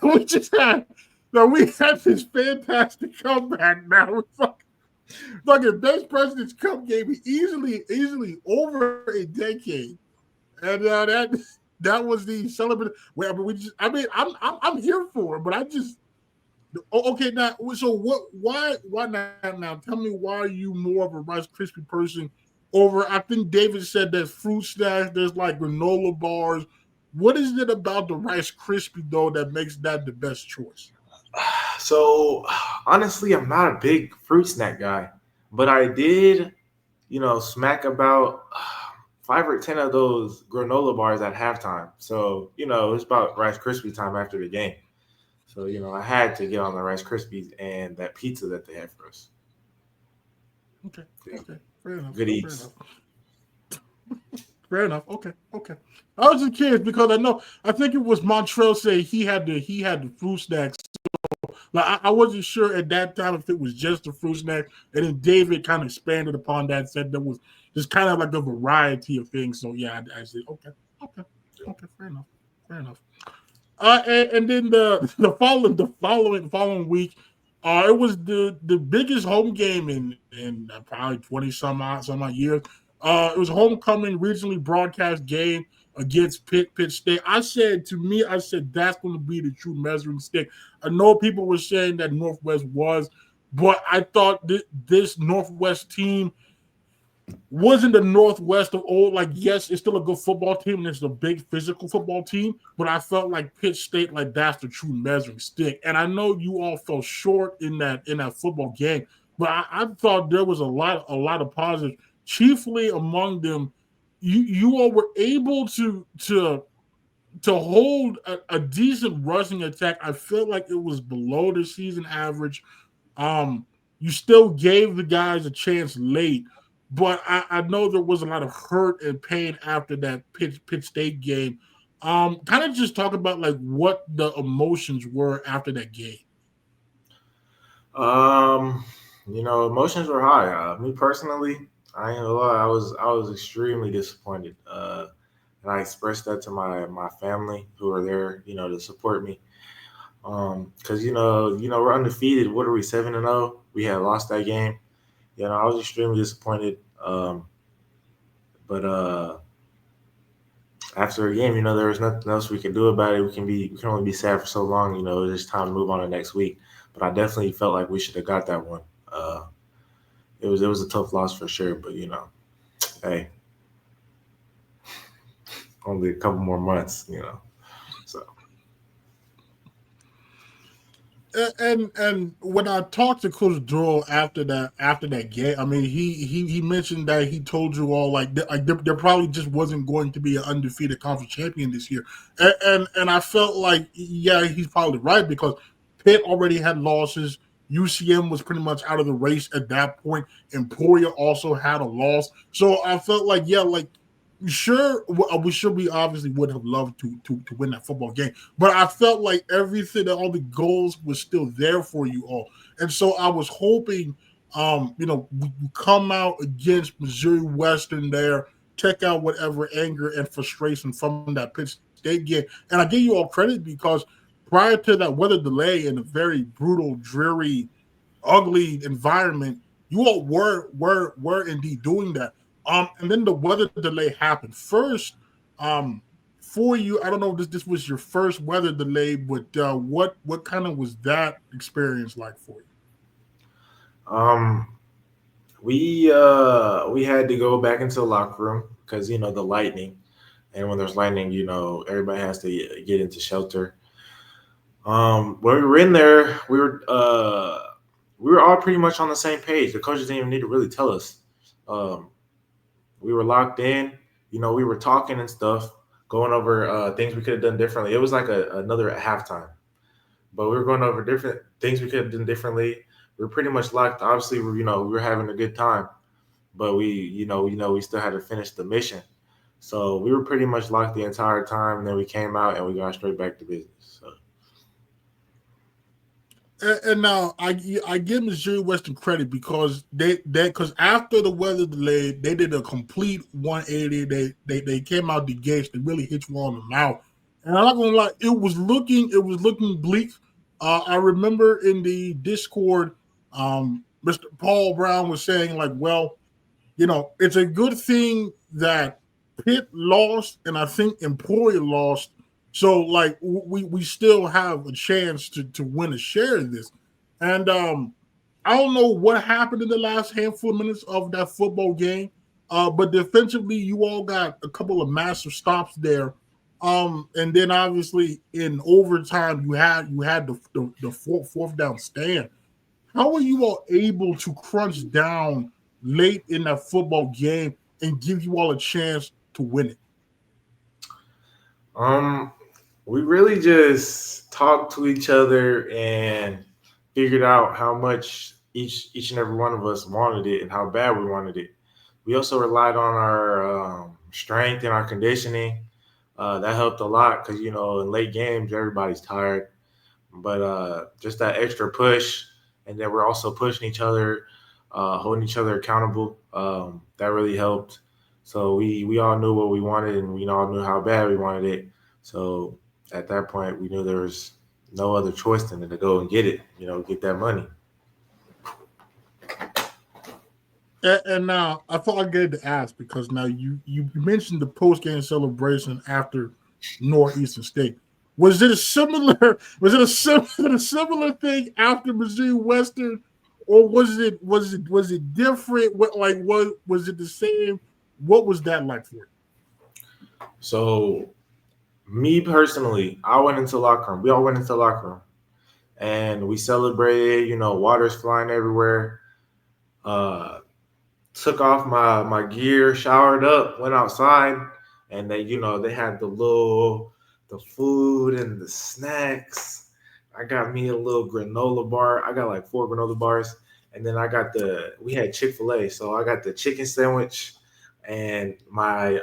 S1: we just had. Now we had this fantastic comeback. Now fucking best President's Cup game easily over a decade, and that was the celebration. Well, I'm here for it, but I just okay now. So what? Why now? Tell me why are you more of a Rice Krispie person over? I think David said there's fruit snacks, there's like granola bars. What is it about the Rice Krispie though that makes that the best choice?
S2: So honestly, I'm not a big fruit snack guy, but I did, smack about 5 or 10 of those granola bars at halftime. So it's about Rice Krispie time after the game. So I had to get on the Rice Krispies and that pizza that they had for us.
S1: Okay, fair enough.
S2: Good eats.
S1: Fair enough. Okay. I was just curious because I think it was Montreal say he had the fruit snacks. Like I wasn't sure at that time if it was just the fruit snack, and then David kind of expanded upon that, said there was just kind of like a variety of things. So yeah, I said okay, fair enough. And then the following week, it was the biggest home game in probably 20 some odd years. It was a homecoming regionally broadcast game against Pitt State. I said that's going to be the true measuring stick. I know people were saying that Northwest was, but I thought this Northwest team wasn't the Northwest of old. Like, yes, it's still a good football team and it's a big physical football team, but I felt like Pitt State, like that's the true measuring stick. And I know you all fell short in that football game, but I thought there was a lot of positives. Chiefly among them, you all were able to hold a decent rushing attack. I feel like it was below the season average. You still gave the guys a chance late, but I know there was a lot of hurt and pain after that Pitt State game. Kind of just talk about like what the emotions were after that game.
S2: Emotions were high. Me personally, I ain't gonna lie, I was extremely disappointed. And I expressed that to my family who are there, to support me. Because we're undefeated. What are we, 7-0? We had lost that game. I was extremely disappointed. But after a game, there was nothing else we could do about it. We can only be sad for so long. It's just time to move on to next week. But I definitely felt like we should have got that one. It was a tough loss for sure. But hey, only a couple more months. So.
S1: And when I talked to Coach Droll after that game, I mean he mentioned that he told you all like there probably just wasn't going to be an undefeated conference champion this year, and I felt like yeah he's probably right because Pitt already had losses. UCM was pretty much out of the race at that point. Emporia also had a loss, so I felt like yeah like. Sure, we obviously would have loved to win that football game, but I felt like everything, all the goals was still there for you all, and so I was hoping, we come out against Missouri Western there, check out whatever anger and frustration from that Pitt State game, and I give you all credit because prior to that weather delay in a very brutal, dreary, ugly environment, you all were indeed doing that. And then the weather delay happened first. For you, I don't know if this was your first weather delay, but what kind of was that experience like for you?
S2: Um, we had to go back into the locker room because the lightning, and when there's lightning, everybody has to get into shelter. When we were in there, we were all pretty much on the same page. The coaches didn't even need to really tell us. Um, we were locked in. We were talking and stuff, going over things we could have done differently. It was like another halftime, but we were going over different things we could have done differently. We were pretty much locked. Obviously, we were having a good time, but we still had to finish the mission. So we were pretty much locked the entire time, and then we came out and we got straight back to business. So.
S1: And now I give Missouri Western credit because because after the weather delay, they did a complete 180. They came out the gates. They really hit you on the mouth. And I'm not gonna lie, it was looking bleak. I remember in the Discord, Mr. Paul Brown was saying like, well, it's a good thing that Pitt lost, and I think Emporia lost. So like we still have a chance to win a share of this. And I don't know what happened in the last handful of minutes of that football game. But defensively, you all got a couple of massive stops there. And then obviously in overtime you had the fourth down stand. How are you all able to crunch down late in that football game and give you all a chance to win it?
S2: We really just talked to each other and figured out how much each and every one of us wanted it and how bad we wanted it. We also relied on our strength and our conditioning. That helped a lot because in late games everybody's tired, but just that extra push, and then we're also pushing each other, holding each other accountable. That really helped. So we all knew what we wanted, and we all knew how bad we wanted it. So at that point, we knew there was no other choice than to go and get it, get that money.
S1: And now I thought I get to ask because now you mentioned the post game celebration after Northeastern State. Was it a similar thing after Missouri Western, or was it different? What was it the same? What was that like for you?
S2: So me personally, I went into the locker room. We all went into the locker room, and we celebrated. Water's flying everywhere. Took off my gear, showered up, went outside, and they had the food and the snacks. I got me a little granola bar. I got like 4 granola bars, and then we had Chick-fil-A, so I got the chicken sandwich and my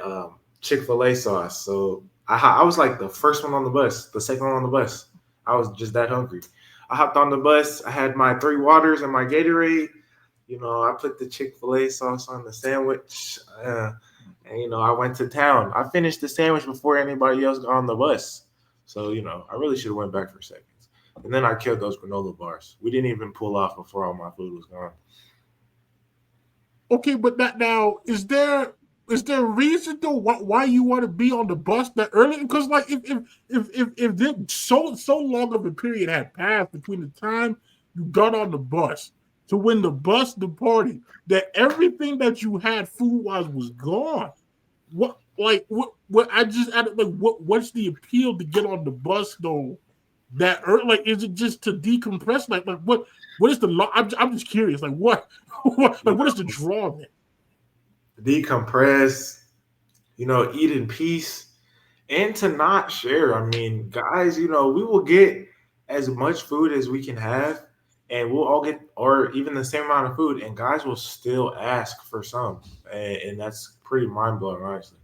S2: Chick-fil-A sauce. So I was like the first one on the bus, the second one on the bus. I was just that hungry. I hopped on the bus. I had my 3 waters and my Gatorade. I put the Chick-fil-A sauce on the sandwich, and I went to town. I finished the sandwich before anybody else got on the bus. So, I really should have went back for seconds. And then I killed those granola bars. We didn't even pull off before all my food was gone.
S1: Okay, but that now is there a reason though why you want to be on the bus that early? Because like if this, so long of a period had passed between the time you got on the bus to when the bus departed, that everything that you had food wise was gone. What I just added, like what's the appeal to get on the bus though? That early, like is it just to decompress? Like what is the I'm just curious. Like what what is the draw there?
S2: Decompress, eat in peace, and to not share. I mean, guys, we will get as much food as we can have, and we'll all get, or even the same amount of food, and guys will still ask for some, and that's pretty mind blowing, honestly.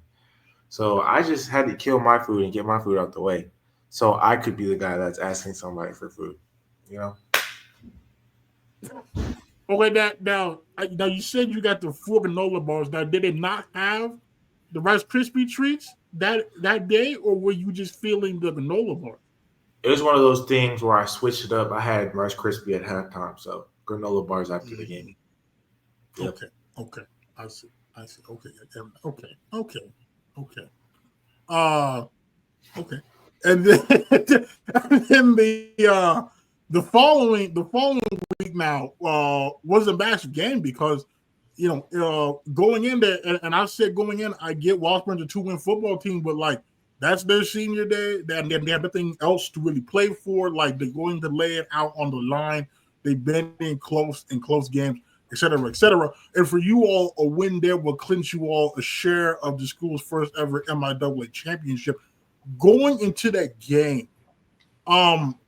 S2: So I just had to kill my food and get my food out the way, so I could be the guy that's asking somebody for food.
S1: Okay, now you said you got the 4 granola bars. Now, did they not have the Rice Krispie treats that day, or were you just feeling the granola bar?
S2: it was one of those things where I switched it up. I had Rice Krispie at halftime, so granola bars after the game.
S1: Mhm.
S2: Yep.
S1: Okay, okay, I see, I see. Okay, okay, okay, okay. Uh, okay, and then and then the following week now was a massive game because going in there and I said going in I get Washburn's a 2-win football team, but like that's their senior day. They have nothing else to really play for. Like they're going to lay it out on the line. They've been in close games, etc., etc. And for you all, a win there will clinch you all a share of the school's first ever MIAA championship. Going into that game,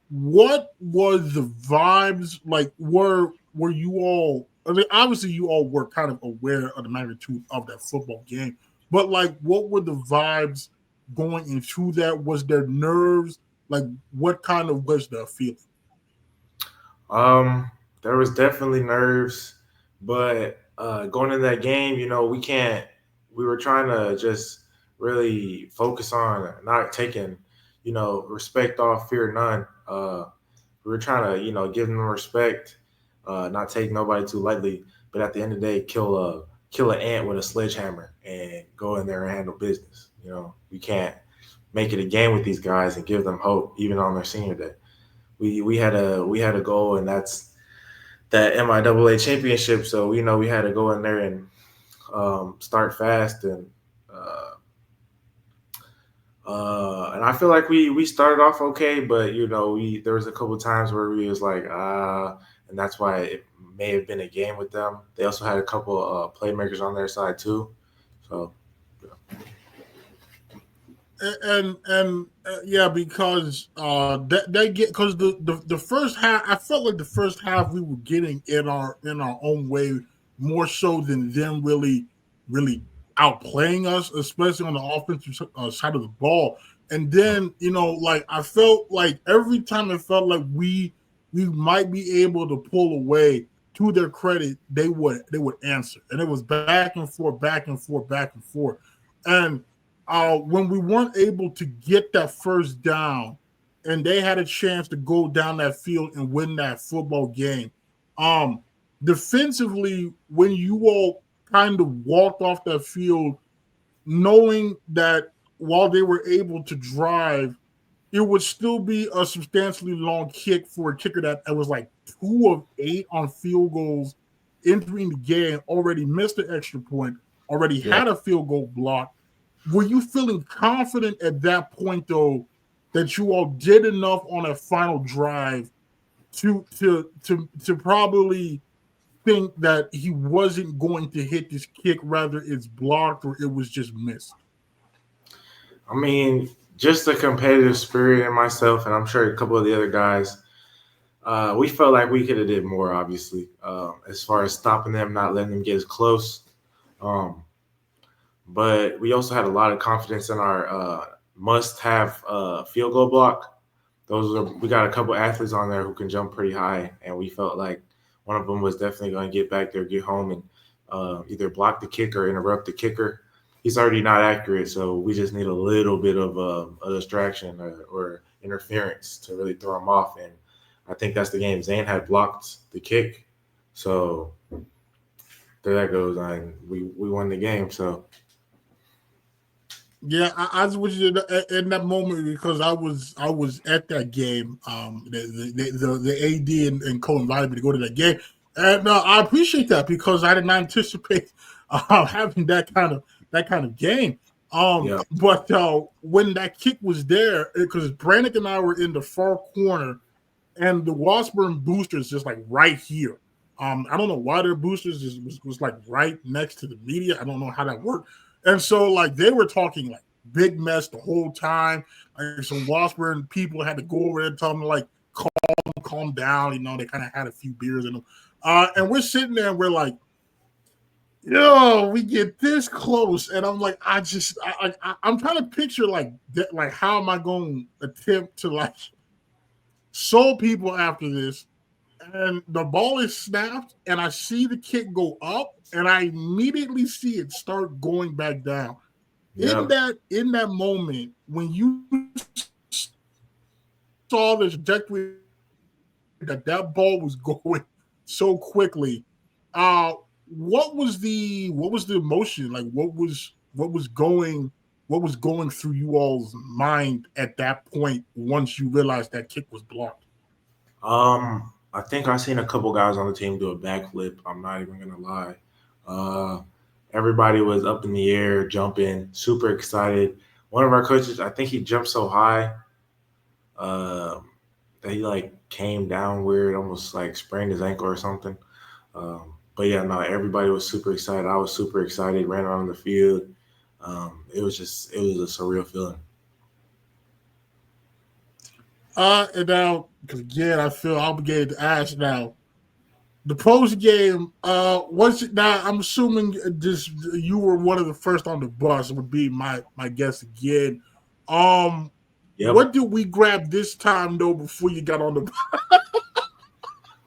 S1: what was the vibes like? Were you all? I mean, obviously, you all were kind of aware of the magnitude of that football game, but like, what were the vibes going into that? Was there nerves? Like, what kind of was the feeling?
S2: Um, there was definitely nerves, but going in that game, we can't. We were trying to just really focus on not taking, respect off, fear none. We were trying to, give them respect, not take nobody too lightly, but at the end of the day, kill an ant with a sledgehammer and go in there and handle business. We can't make it a game with these guys and give them hope even on their senior day. We had a goal, and that's that MIAA championship. So we had to go in there and start fast, and I feel like we started off okay, but we there was a couple times where we was like and that's why it may have been a game with them. They also had a couple playmakers on their side too, so
S1: And yeah, because that they get because the first half, I felt like the first half we were getting in our own way more so than them really outplaying us, especially on the offensive side of the ball. And then like I felt like every time it felt like we might be able to pull away. To their credit, they would answer, and it was back and forth, back and forth, back and forth, and when we weren't able to get that first down and they had a chance to go down that field and win that football game. Um, Defensively, when you all kind of walked off that field, knowing that while they were able to drive, it would still be a substantially long kick for a kicker that was like 2 of 8 on field goals entering the game, already missed the extra point, already
S2: yeah.
S1: had a field goal block. Were you feeling confident at that point though that you all did enough on a final drive to probably think that he wasn't going to hit this kick, rather it's blocked or it was just missed?
S2: I mean, just the competitive spirit in myself, and I'm sure a couple of the other guys. We felt like we could have did more, obviously, as far as stopping them, not letting them get as close. Um, but we also had a lot of confidence in our must-have field goal block. We got a couple athletes on there who can jump pretty high, and we felt like one of them was definitely going to get back there, get home, and either block the kick or interrupt the kicker. He's already not accurate, so we just need a little bit of a distraction or interference to really throw him off. And I think that's the game. Zane had blocked the kick, so there that goes. And we won the game. So
S1: Yeah, I was with you in that moment because I was at that game. The AD and Co invited me to go to that game, and I appreciate that because I did not anticipate having that kind of game.
S2: yeah,
S1: But when that kick was there, because Brannick and I were in the far corner, and the Washburn boosters just like right here. I don't know why their boosters was like right next to the media. I don't know how that worked. And so like they were talking like big mess the whole time. Like some Washburn people had to go over there and tell them like calm down. They kind of had a few beers in them. And we're sitting there and we're like, yo, we get this close, and I'm like, I'm trying to picture like that, like how am I going to attempt to like sold people after this, and the ball is snapped, and I see the kick go up, and I immediately see it start going back down. In
S2: yeah.
S1: that moment, when you saw the trajectory that ball was going so quickly, what was the emotion like? What was going through you all's mind at that point once you realized that kick was blocked?
S2: I think I seen a couple guys on the team do a backflip. I'm not even gonna lie. Uh, Everybody was up in the air, jumping, super excited. One of our coaches, I think he jumped so high that he like came down weird, almost like sprained his ankle or something. But yeah, no, everybody was super excited. I was super excited. Ran around the field. It was a surreal feeling.
S1: And now, because again, I feel obligated to ask now. The post game, was it now? I'm assuming this you were one of the first on the bus. Would be my guess again.
S2: Yep.
S1: What did we grab this time though before you got on the bus?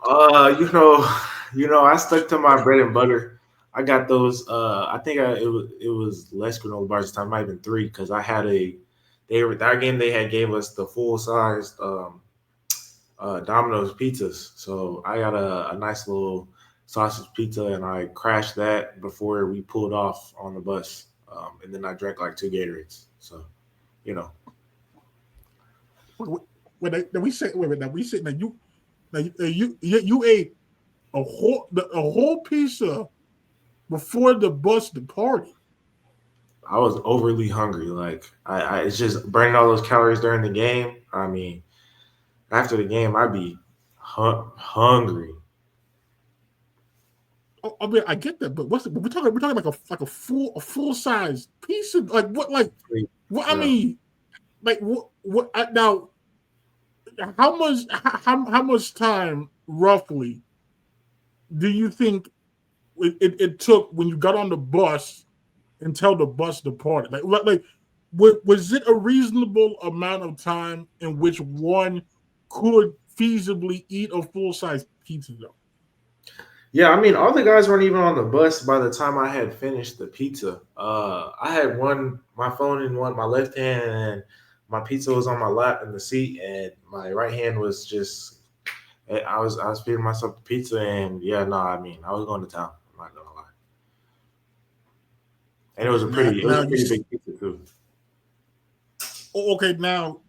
S2: I stuck to my bread and butter. I got those. I think it was less granola bars this time. It might have been 3 because I had that game they had gave us the full sized Domino's pizzas. So I got a nice little sausage pizza and I crashed that before we pulled off on the bus. And then I drank like 2 Gatorades. So, you know.
S1: We said you ate a whole pizza before the bus departed.
S2: I was overly hungry. Like I it's just burning all those calories during the game. I mean, after the game, I'd be hungry.
S1: I mean, I get that, but we're talking like a full size pizza. Like what? Like what? I mean, like what? Now, how much time roughly do you think it took when you got on the bus until the bus departed? Like was it a reasonable amount of time in which one could feasibly eat a full size pizza though?
S2: Yeah, I mean, all the guys weren't even on the bus by the time I had finished the pizza. I had my phone in my left hand, and my pizza was on my lap in the seat, and my right hand was just. I was feeding myself the pizza, and yeah, no, I mean, I was going to town. I'm not gonna lie, and it was a pretty big pizza too.
S1: Okay, now,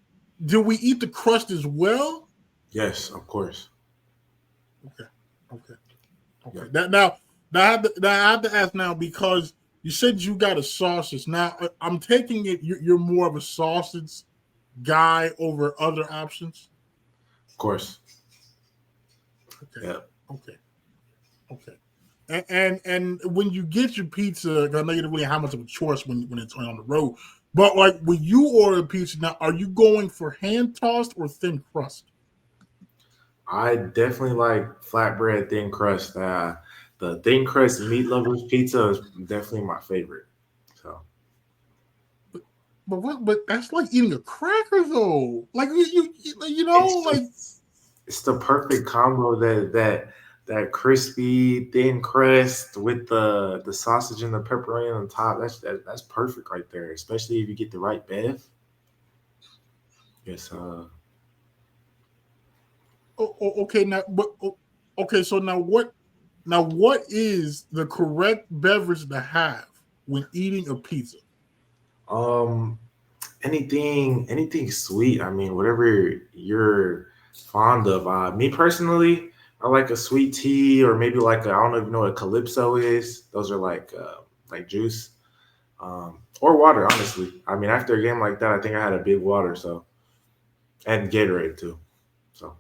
S1: did we eat the crust as well?
S2: Yes, of course.
S1: Okay. Yeah. Now I have to ask now because you said you got a sausage. Now I'm taking it you're more of a sausage guy over other options.
S2: Of course.
S1: Okay.
S2: Yeah.
S1: Okay. And when you get your pizza, I know you don't really have much of a choice when it's on the road. But like when you order pizza now, are you going for hand tossed or thin crust?
S2: I definitely like flatbread thin crust. The thin crust meat lovers pizza is definitely my favorite. So,
S1: but that's like eating a cracker though. Like you know like
S2: it's the perfect combo that crispy thin crust with the sausage and the pepperoni on top. That's perfect right there, especially if you get the right bev. Yes.
S1: Okay, now, okay. So now, what is the correct beverage to have when eating a pizza?
S2: Um, anything sweet. I mean, whatever you're fond of. Me personally, I like a sweet tea or maybe I don't even know what a calypso is. Those are like juice, or water. Honestly, I mean, after a game like that, I think I had a big water. So and Gatorade too. So.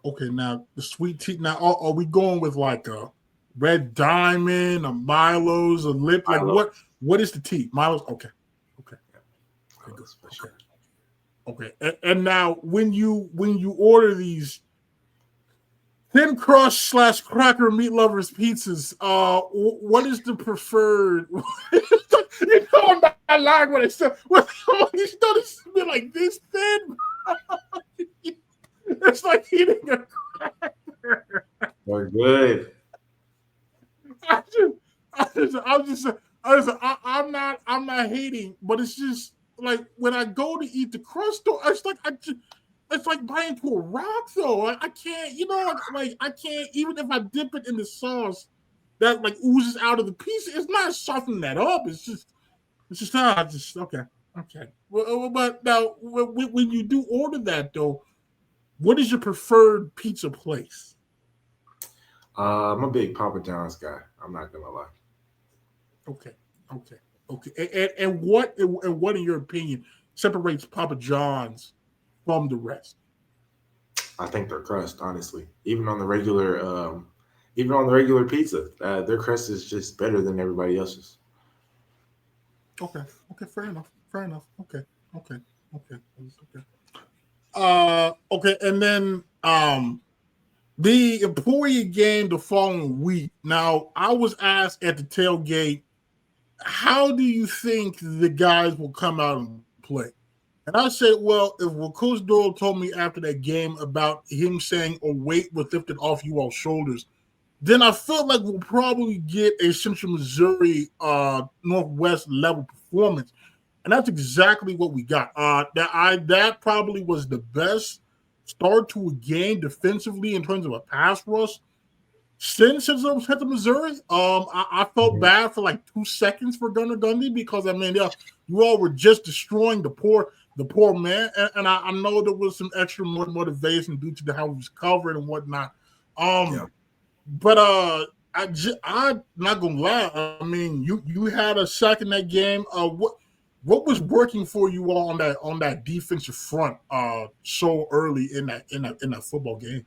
S1: Okay, now the sweet tea. Now, are we going with like a Red Diamond, a Milo's, a Lip? Like
S2: Milo.
S1: what is the tea? Milo's. Okay. And now when you order these thin crust / cracker meat lovers pizzas, what is the preferred? I'm not lying when I said you started to be like this thin. It's like eating a cracker.
S2: They're good.
S1: I'm not hating, but it's just like when I go to eat the crust, though, it's like biting into a rock. Though I can't, like I can't even if I dip it in the sauce that like oozes out of the piece. It's not softening that up. It's just just okay, okay. But now when you do order that though, what is your preferred pizza place?
S2: I'm a big Papa John's guy. I'm not gonna lie.
S1: Okay, okay, okay. And what in your opinion separates Papa John's from the rest?
S2: I think their crust, honestly, even on the regular pizza, their crust is just better than everybody else's.
S1: Okay, okay, fair enough, fair enough. Okay, okay, okay, okay. Okay, and then the employee game the following week. Now, I was asked at the tailgate, how do you think the guys will come out and play? And I said, well, if what Coach Doyle told me after that game about him saying a weight was lifted off you all's shoulders, then I feel like we'll probably get a Central Missouri Northwest level performance. And that's exactly what we got. That probably was the best start to a game defensively in terms of a pass rush since I was at Missouri. I felt
S2: Mhm.
S1: bad for like 2 seconds for Gunnar Gundy because I mean, yeah, you all were just destroying the poor man, and I know there was some extra motivation due to how he was covered and whatnot.
S2: Yeah.
S1: Um, but I'm not gonna lie. I mean, you had a sack in that game. What was working for you all on that defensive front so early in that football game?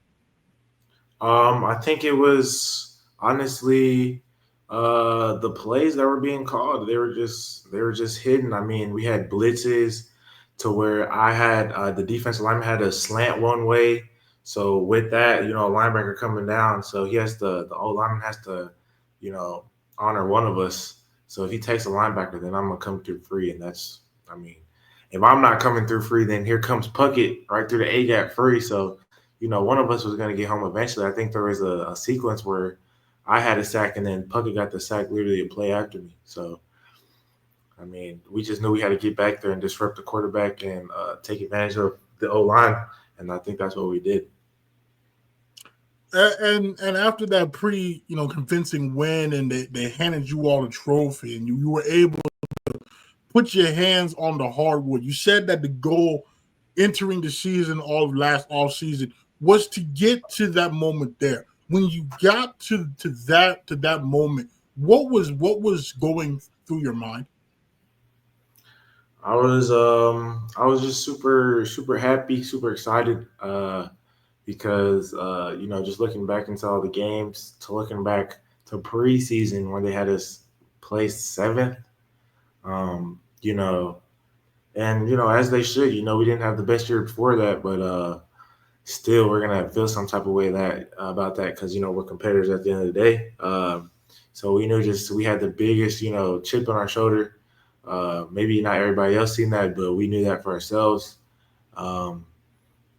S2: I think it was honestly the plays that were being called. They were just hidden. I mean, we had blitzes to where I had the defensive lineman had a slant one way. So with that, a linebacker coming down, so he has the old lineman has to, you know, honor one of us. So if he takes a linebacker, then I'm gonna come through free, and I mean, if I'm not coming through free, then here comes Puckett right through the A gap free. So one of us was going to get home eventually. I think there was a sequence where I had a sack and then Puckett got the sack literally a play after me. So, I mean, we just knew we had to get back there and disrupt the quarterback and take advantage of the O line. And I think that's what we did.
S1: And after that pretty convincing win, and they handed you all the trophy, and you were able put your hands on the hardwood. You said that the goal entering the season all of last off season was to get to that moment there. When you got to that moment, what was going through your mind?
S2: I was just super super happy, super excited because just looking back into all the games, to looking back to preseason when they had us placed seventh. You know, and as they should. We didn't have the best year before that, but still we're gonna feel some type of way that about that because we're competitors at the end of the day. So we knew just we had the biggest chip on our shoulder. Maybe not everybody else seen that, but we knew that for ourselves. Um,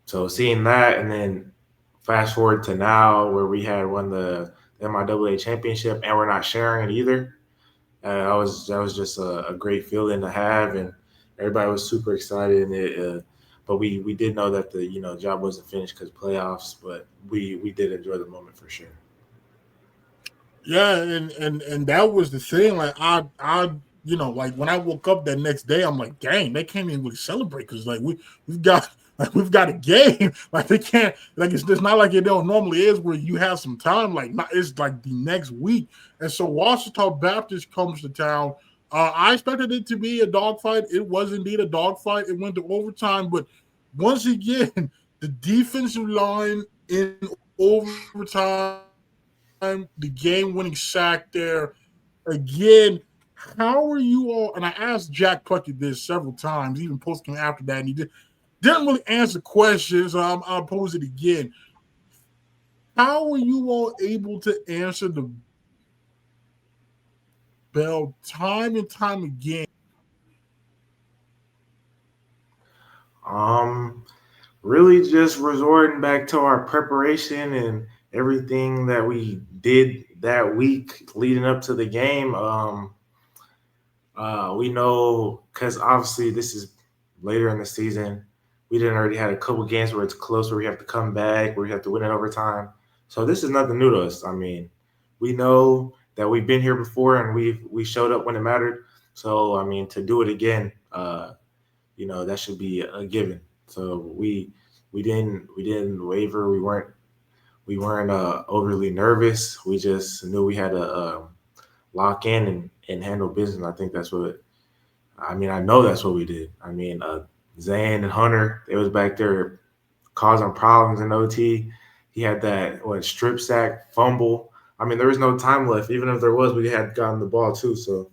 S2: so seeing that, and then fast forward to now where we had won the MIAA championship, and we're not sharing it either. That was just a great feeling to have, and everybody was super excited. And but we did know that the job wasn't finished because playoffs, but we did enjoy the moment for sure.
S1: Yeah, and that was the thing. Like like when I woke up that next day, I'm like, dang, they can't even really celebrate because like we've got a game. Like they can't like it's not like it don't normally is where you have some time. Like not it's like the next week. And so Washington Baptist comes to town. I expected it to be a dogfight. It was indeed a dogfight. It went to overtime, but once again, the defensive line in overtime, the game-winning sack there again. How are you all? And I asked Jack Puckett this several times, even post game after that, and he didn't really answer questions. So I'll pose it again. How are you all able to answer the bell time and time again when you get
S2: Um, Really just resorting back to our preparation and everything that we did that week leading up to the game. We know because obviously this is later in the season. We didn't already had a couple games where it's close, where we have to come back, where we have to win it overtime. So this is nothing new to us. I mean, we know that we've been here before and we showed up when it mattered. So I mean, to do it again, that should be a given. So we didn't waver. We weren't overly nervous. We just knew we had to lock in and handle business. I think that's what. I mean, I know that's what we did. I mean, Zane and Hunter, they was back there causing problems in OT. He had that strip sack fumble. I mean, there was no time left. Even if there was, we had gotten the ball too. So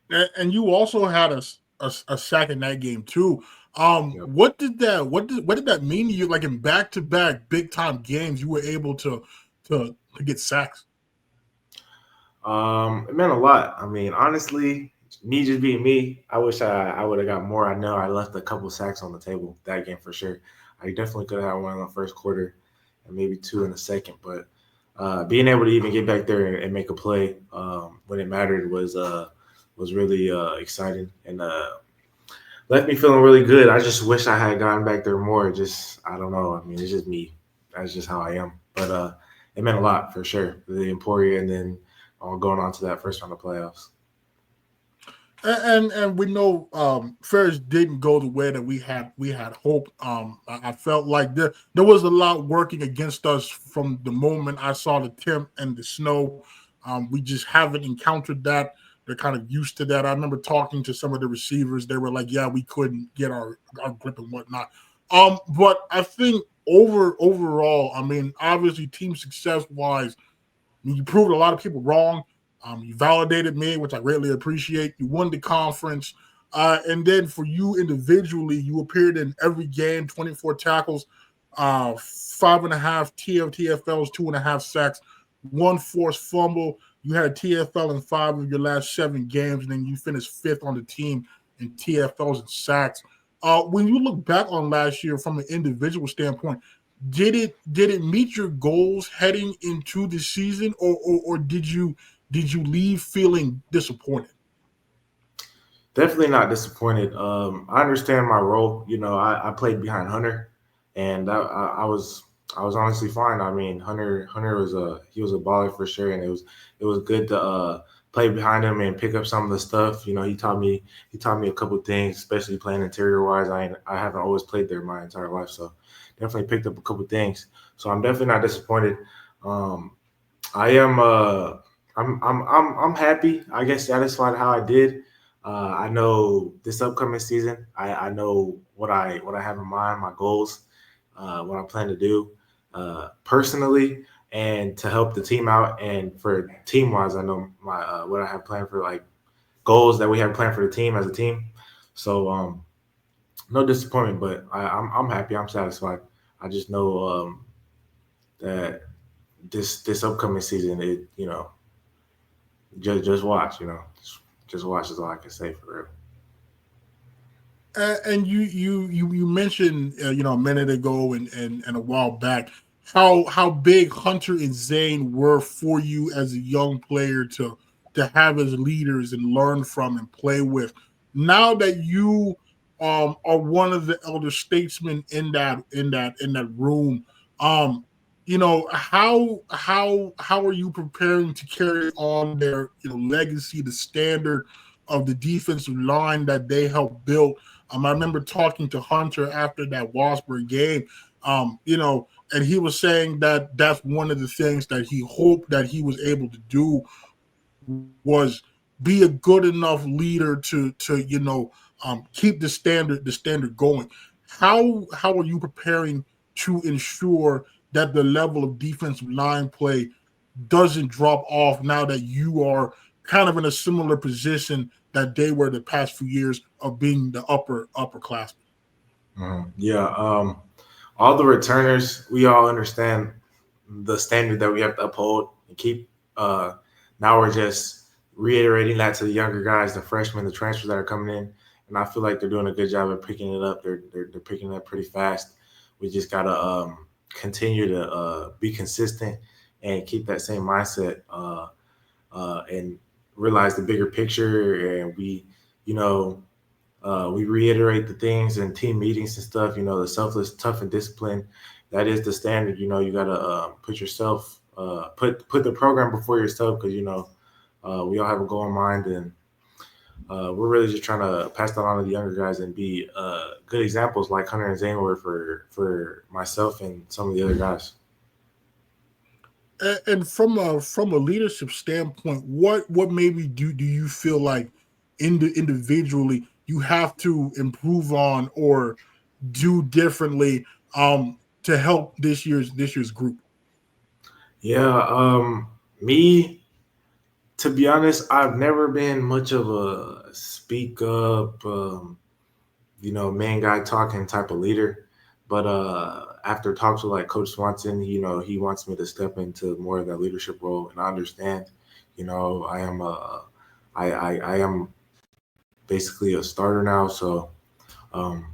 S1: And you also had a sack in that game too.
S2: yep.
S1: What did that mean to you? Like in back to back big time games, you were able to get sacks.
S2: It meant a lot. I mean, honestly, me just being me, I wish I would have got more. I know I left a couple sacks on the table that game for sure. I definitely could have had one in the first quarter and maybe two in the second. But being able to even get back there and make a play when it mattered was really exciting and left me feeling really good. I just wish I had gotten back there more. Just I don't know. I mean, it's just me. That's just how I am. But it meant a lot for sure. The Emporia and then going on to that first round of playoffs.
S1: And we know Ferris didn't go the way that we had hoped. I felt like there was a lot working against us from the moment I saw the temp and the snow. We just haven't encountered that. They're kind of used to that. I remember talking to some of the receivers. They were like, "Yeah, we couldn't get our grip and whatnot." But I think overall, I mean, obviously, team success wise, I mean, you proved a lot of people wrong. You validated me, which I greatly appreciate. You won the conference. And then for you individually, you appeared in every game, 24 tackles, 5.5 TFLs, 2.5 sacks, one forced fumble. You had a TFL in 5 of your last 7 games, and then you finished 5th on the team in TFLs and sacks. When you look back on last year from an individual standpoint, did it meet your goals heading into the season, or did you leave feeling disappointed?
S2: Definitely not disappointed. I understand my role. I played behind Hunter, and I was honestly fine. I mean, Hunter was a baller for sure, and it was good to play behind him and pick up some of the stuff. He taught me a couple things, especially playing interior wise. I haven't always played there my entire life, so definitely picked up a couple things. So I'm definitely not disappointed. Um, I am. I'm happy. I guess satisfied how I did. I know this upcoming season. I know what I have in mind, my goals, what I plan to do personally, and to help the team out. And for team wise, I know my what I have planned for like goals that we have planned for the team as a team. So no disappointment, but I'm happy. I'm satisfied. I just know that this upcoming season, just watch. Just watch is all I can say for real.
S1: And you mentioned a minute ago and a while back how big Hunter and Zane were for you as a young player to have as leaders and learn from and play with. Now that you are one of the elder statesmen in that room, um, how are you preparing to carry on their legacy, the standard of the defensive line that they helped build? I remember talking to Hunter after that Wasburg game, and he was saying that that's one of the things that he hoped that he was able to do was be a good enough leader to keep the standard going. How are you preparing to ensure that the level of defensive line play doesn't drop off now that you are kind of in a similar position that they were the past few years of being the upperclassmen?
S2: Mhm. Yeah. All the returners, we all understand the standard that we have to uphold and keep. Now we're just reiterating that to the younger guys, the freshmen, the transfers that are coming in, and I feel like they're doing a good job of picking it up. They're picking it up pretty fast. We just gotta continue to be consistent and keep that same mindset. and realize the bigger picture. And you know, we reiterate the things in team meetings and stuff. The selfless, tough, and disciplined. That is the standard. You got to put yourself, put the program before yourself, because we all have a goal in mind, and we're really just trying to pass that on to the younger guys and be good examples like Hunter and Zane were for myself and some of the other guys.
S1: And from a leadership standpoint, what maybe do you feel like individually you have to improve on or do differently to help this year's group?
S2: Yeah, me, to be honest, I've never been much of a speak up, main guy talking type of leader. But after talks with like Coach Swanson, he wants me to step into more of that leadership role, and I understand. I am I am basically a starter now, so um,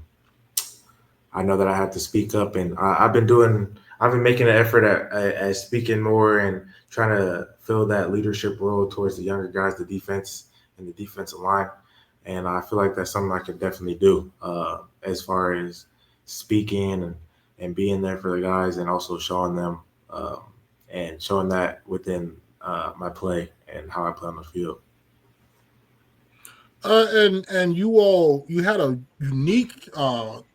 S2: I know that I have to speak up, and I've been making an effort at speaking more and trying to fill that leadership role towards the younger guys, the defense and the defensive line. And I feel like that's something I can definitely do as far as speaking and being there for the guys, and also showing them and showing that within my play and how I play on the field.
S1: And you had a unique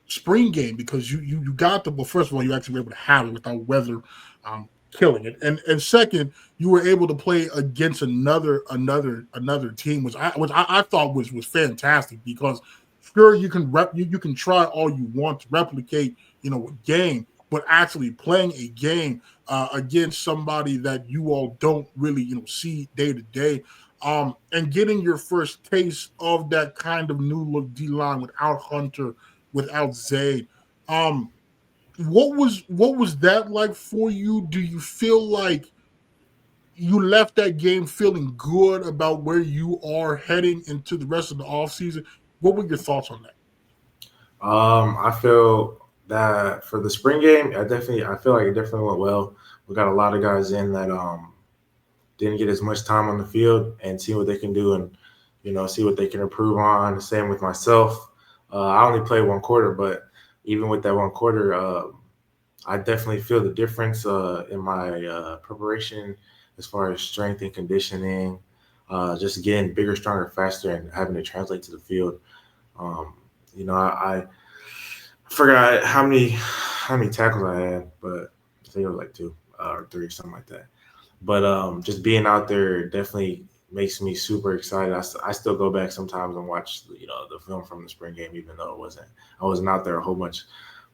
S1: spring game because you got the, well, first of all, you actually were able to have it without weather killing it, and second, you were able to play against another team, which I thought was fantastic, because sure, you can try all you want to replicate a game, but actually playing a game against somebody that you all don't really see day to day, and getting your first taste of that kind of new look D line without Hunter, without Zay. Um, what was that like for you? Do you feel like you left that game feeling good about where you are heading into the rest of the offseason? What were your thoughts on that?
S2: I feel that for the spring game, I feel like it definitely went well. We got a lot of guys in that didn't get as much time on the field, and see what they can do, and see what they can improve on. Same with myself. I only played one quarter, but even with that one quarter, I definitely feel the difference in my preparation as far as strength and conditioning, just getting bigger, stronger, faster, and having to translate to the field. Um, I forgot how many tackles I had, but I think it was like two or three, something like that. But just being out there definitely makes me super excited. I still go back sometimes and watch the film from the spring game, even though I wasn't out there a whole much.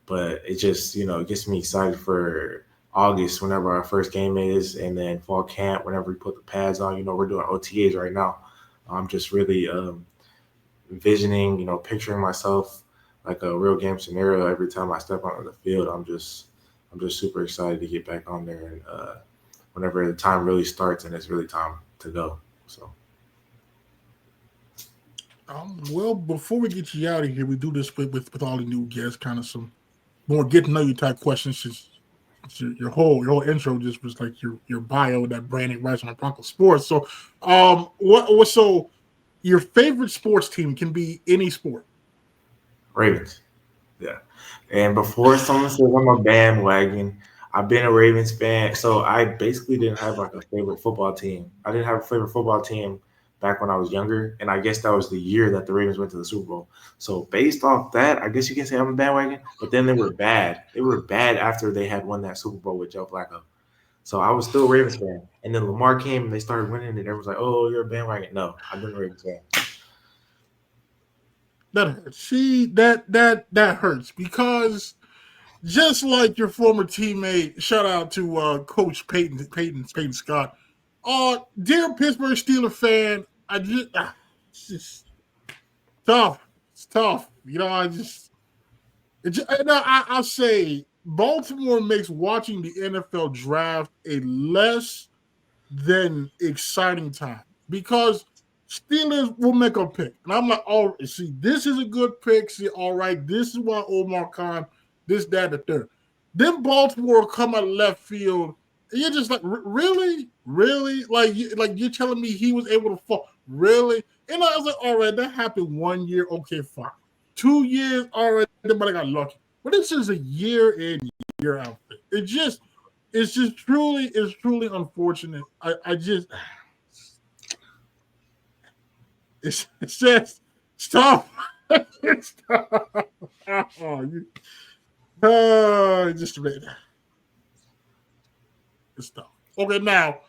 S2: But it just it gets me excited for August, whenever our first game is, and then fall camp whenever we put the pads on. We're doing OTAs right now. I'm just really envisioning, picturing myself like a real game scenario every time I step onto the field. I'm just super excited to get back on there, and whenever the time really starts and it's really time to go. So.
S1: Well, before we get you out of here, we do this with all the new guests, kind of some more get to know you type questions. Since your whole intro just was like your bio that Brandon writes on Bronco Sports. So, so your favorite sports team can be any sport.
S2: Ravens. Yeah. And before someone says I'm a bandwagon, I've been a Ravens fan. So I basically didn't have like a favorite football team. I didn't have a favorite football team back when I was younger. And I guess that was the year that the Ravens went to the Super Bowl. So based off that, I guess you can say I'm a bandwagon. But then they were bad. They were bad after they had won that Super Bowl with Joe Flacco. So I was still a Ravens fan. And then Lamar came and they started winning, and everyone's like, oh, you're a bandwagon. No, I've been a Ravens fan.
S1: That hurts. See, that hurts, because just like your former teammate, shout out to Coach Peyton Scott. Dear Pittsburgh Steelers fan, it's just tough. It's tough. I'll say Baltimore makes watching the NFL draft a less than exciting time, because Steelers will make a pick. And I'm like, oh, see, this is a good pick. See, all right, this is why Omar Khan, this, that, the third. Then Baltimore come out of left field. you're just like, really? Like you're telling me he was able to fall? Really? And I was like, all right, that happened 1 year. Okay, fine. 2 years, all right, everybody got lucky. But it's just a year in, year out. It's just truly unfortunate. It's just stop. It's tough. Just it's tough. Okay, now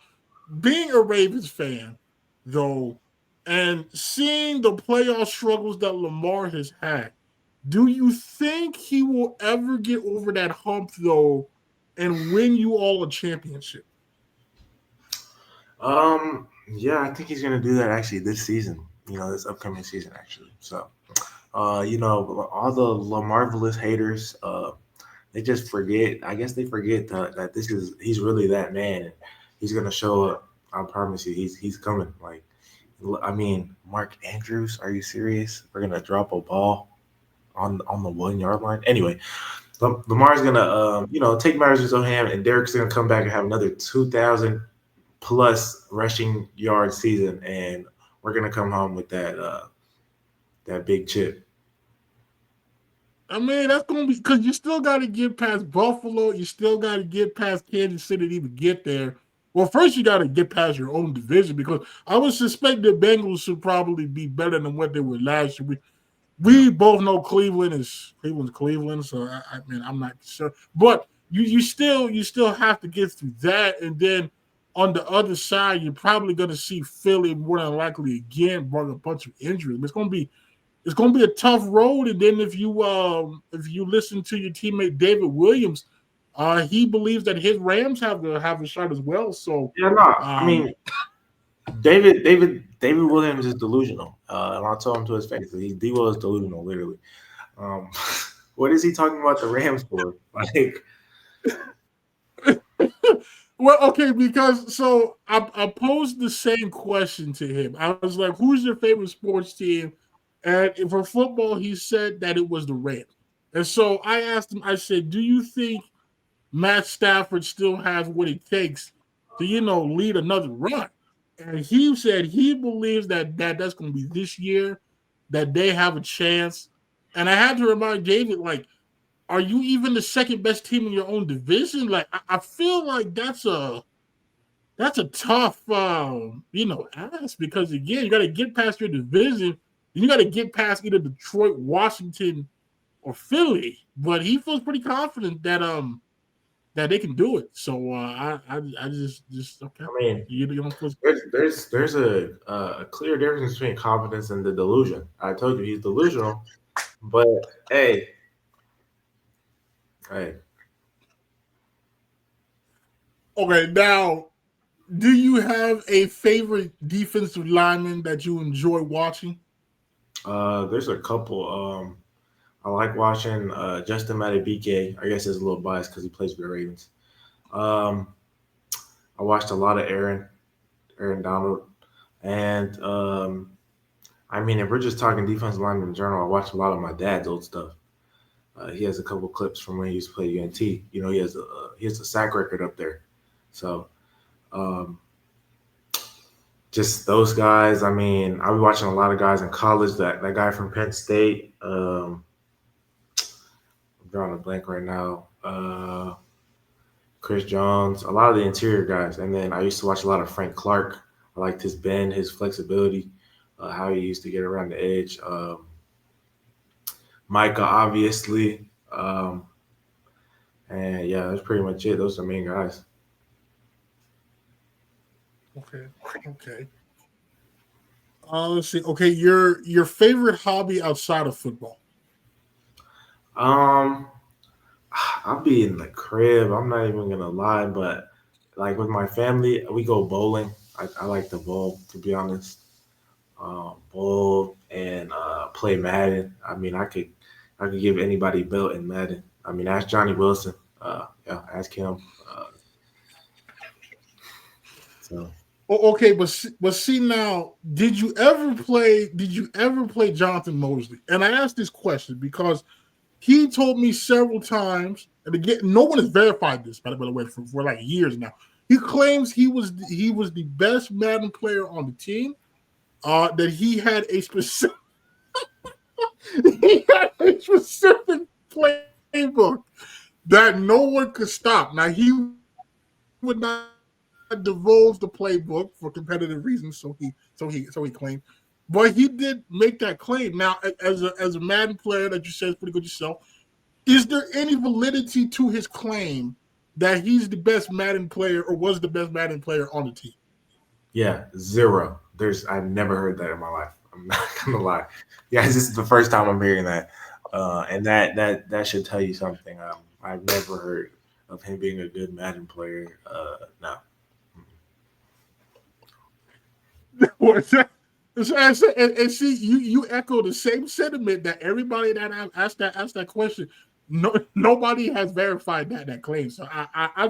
S1: being a Ravens fan, though, and seeing the playoff struggles that Lamar has had, do you think he will ever get over that hump, though, and win you all a championship?
S2: Yeah, I think he's gonna do that actually this season. This upcoming season actually. So, all the Marvelous haters, they just forget. I guess they forget that he's really that man. He's gonna show up. I promise you, he's coming. Like, I mean, Mark Andrews, are you serious? We're gonna drop a ball on the 1 yard line. Anyway, Lamar's gonna take matters in his own hand, and Derek's gonna come back and have another 2,000 plus rushing yard season, and we're gonna come home with that big chip.
S1: I mean, that's going to be because you still got to get past Buffalo. You still got to get past Kansas City to even get there. Well, first you got to get past your own division because I would suspect the Bengals should probably be better than what they were last year. We both know Cleveland's Cleveland, so I mean I'm not sure, but you still have to get through that, and then on the other side you're probably going to see Philly more than likely again bring a bunch of injuries. It's going to be a tough road, and then if you listen to your teammate David Williams, he believes that his Rams have a shot as well. So
S2: yeah, no, I mean, David Williams is delusional, and I'll tell him to his face that D-Will is delusional, literally. What is he talking about the Rams for? Like,
S1: well, okay, because so I posed the same question to him. I was like, "Who's your favorite sports team?" And for football, he said that it was the Rams. And so I asked him, I said, do you think Matt Stafford still has what it takes to, lead another run? And he said he believes that's going to be this year, that they have a chance. And I had to remind David, like, are you even the second best team in your own division? Like, I feel like that's a tough, ask because, again, you got to get past your division. You got to get past either Detroit, Washington, or Philly. But he feels pretty confident that they can do it. So I just okay.
S2: I mean, there's a clear difference between confidence and the delusion. I told you he's delusional, but hey.
S1: Okay, now, do you have a favorite defensive lineman that you enjoy watching?
S2: There's a couple. I like watching Justin Madubuike. I guess it's a little biased because he plays for the Ravens. I watched a lot of Aaron Donald, and I mean, if we're just talking defensive lineman in general, I watch a lot of my dad's old stuff. He has a couple clips from when he used to play UNT. He has a sack record up there. So, just those guys. I mean, I was watching a lot of guys in college. That guy from Penn State. I'm drawing a blank right now. Chris Jones. A lot of the interior guys. And then I used to watch a lot of Frank Clark. I liked his bend, his flexibility, how he used to get around the edge. Micah, obviously. And yeah, that's pretty much it. Those are the main guys.
S1: Okay. Let's see. Okay, your favorite hobby outside of football?
S2: I'll be in the crib. I'm not even gonna lie, but like with my family, we go bowling. I like to bowl, to be honest. Bowl and play Madden. I mean, I could give anybody a belt in Madden. I mean, ask Johnny Wilson. Ask him. So.
S1: Okay, but see now, did you ever play Jonathan Mosley? And I asked this question because he told me several times, and again, no one has verified this, by the way, for like years now. He claims he was the best Madden player on the team. That he had a specific he had a specific playbook that no one could stop. Now he would not divulge the playbook for competitive reasons, so he claimed. But he did make that claim. Now, as a Madden player that you said is pretty good yourself, is there any validity to his claim that he's the best Madden player or was the best Madden player on the team?
S2: Yeah, zero. I never heard that in my life. I'm not gonna lie. Yeah, this is the first time I'm hearing that, and that should tell you something. I've never heard of him being a good Madden player. No.
S1: What's that? And see, you echo the same sentiment that everybody that I asked that question. No, nobody has verified that claim. So I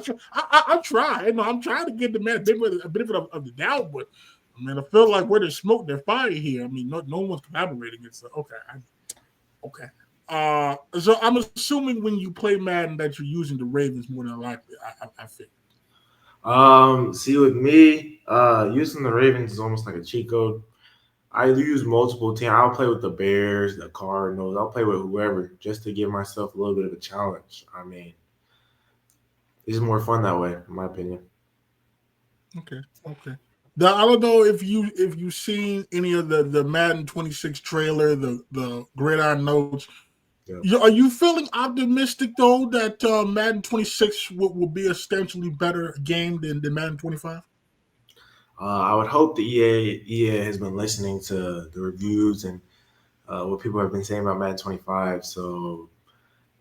S1: try. You know, I'm trying to give the man a benefit of the doubt, but I mean, I feel like where there's smoke, there's fire here. I mean, no one's collaborating. It's okay. So I'm assuming when you play Madden that you're using the Ravens more than likely. I think.
S2: See, with me, using the Ravens is almost like a cheat code. I use multiple teams. I'll play with the Bears, the Cardinals. I'll play with whoever just to give myself a little bit of a challenge. I mean, it's more fun that way, in my opinion.
S1: Okay. Now, I don't know if you've seen any of the Madden 26 trailer, the Gridiron Notes.
S2: Yeah.
S1: Are you feeling optimistic though that Madden 26 will be a substantially better game than Madden 25?
S2: I would hope the EA has been listening to the reviews and what people have been saying about Madden 25. So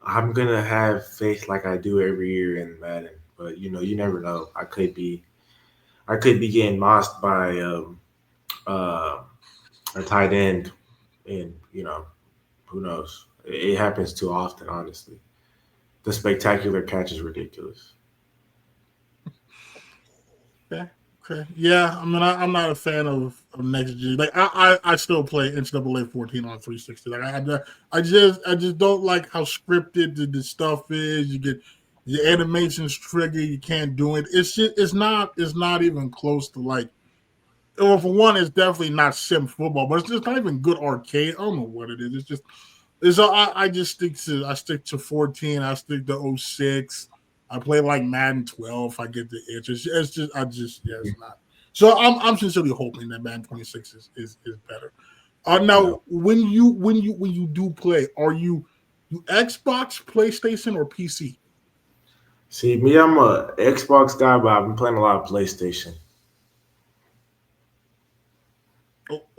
S2: I'm gonna have faith like I do every year in Madden. But you never know. I could be getting mossed by a tight end, and who knows? It happens too often, honestly. The spectacular catch is ridiculous.
S1: Okay. Yeah, I mean, I'm not a fan of next gen. Like, I still play NCAA 14 on 360. Like, I just don't like how scripted the stuff is. You get your animations trigger. You can't do it. It's not even close to like. Well, for one, it's definitely not sim football, but it's just not even good arcade. I don't know what it is. It's just it's I just stick to 14. I stick to '06. I play like Madden 12. I get the itch. It's just yeah, it's not. So I'm sincerely hoping that Madden 26 is better.
S2: Yeah.
S1: Now when you do play, are you Xbox, PlayStation, or PC?
S2: See, me, I'm a Xbox guy, but I've been playing a lot of PlayStation.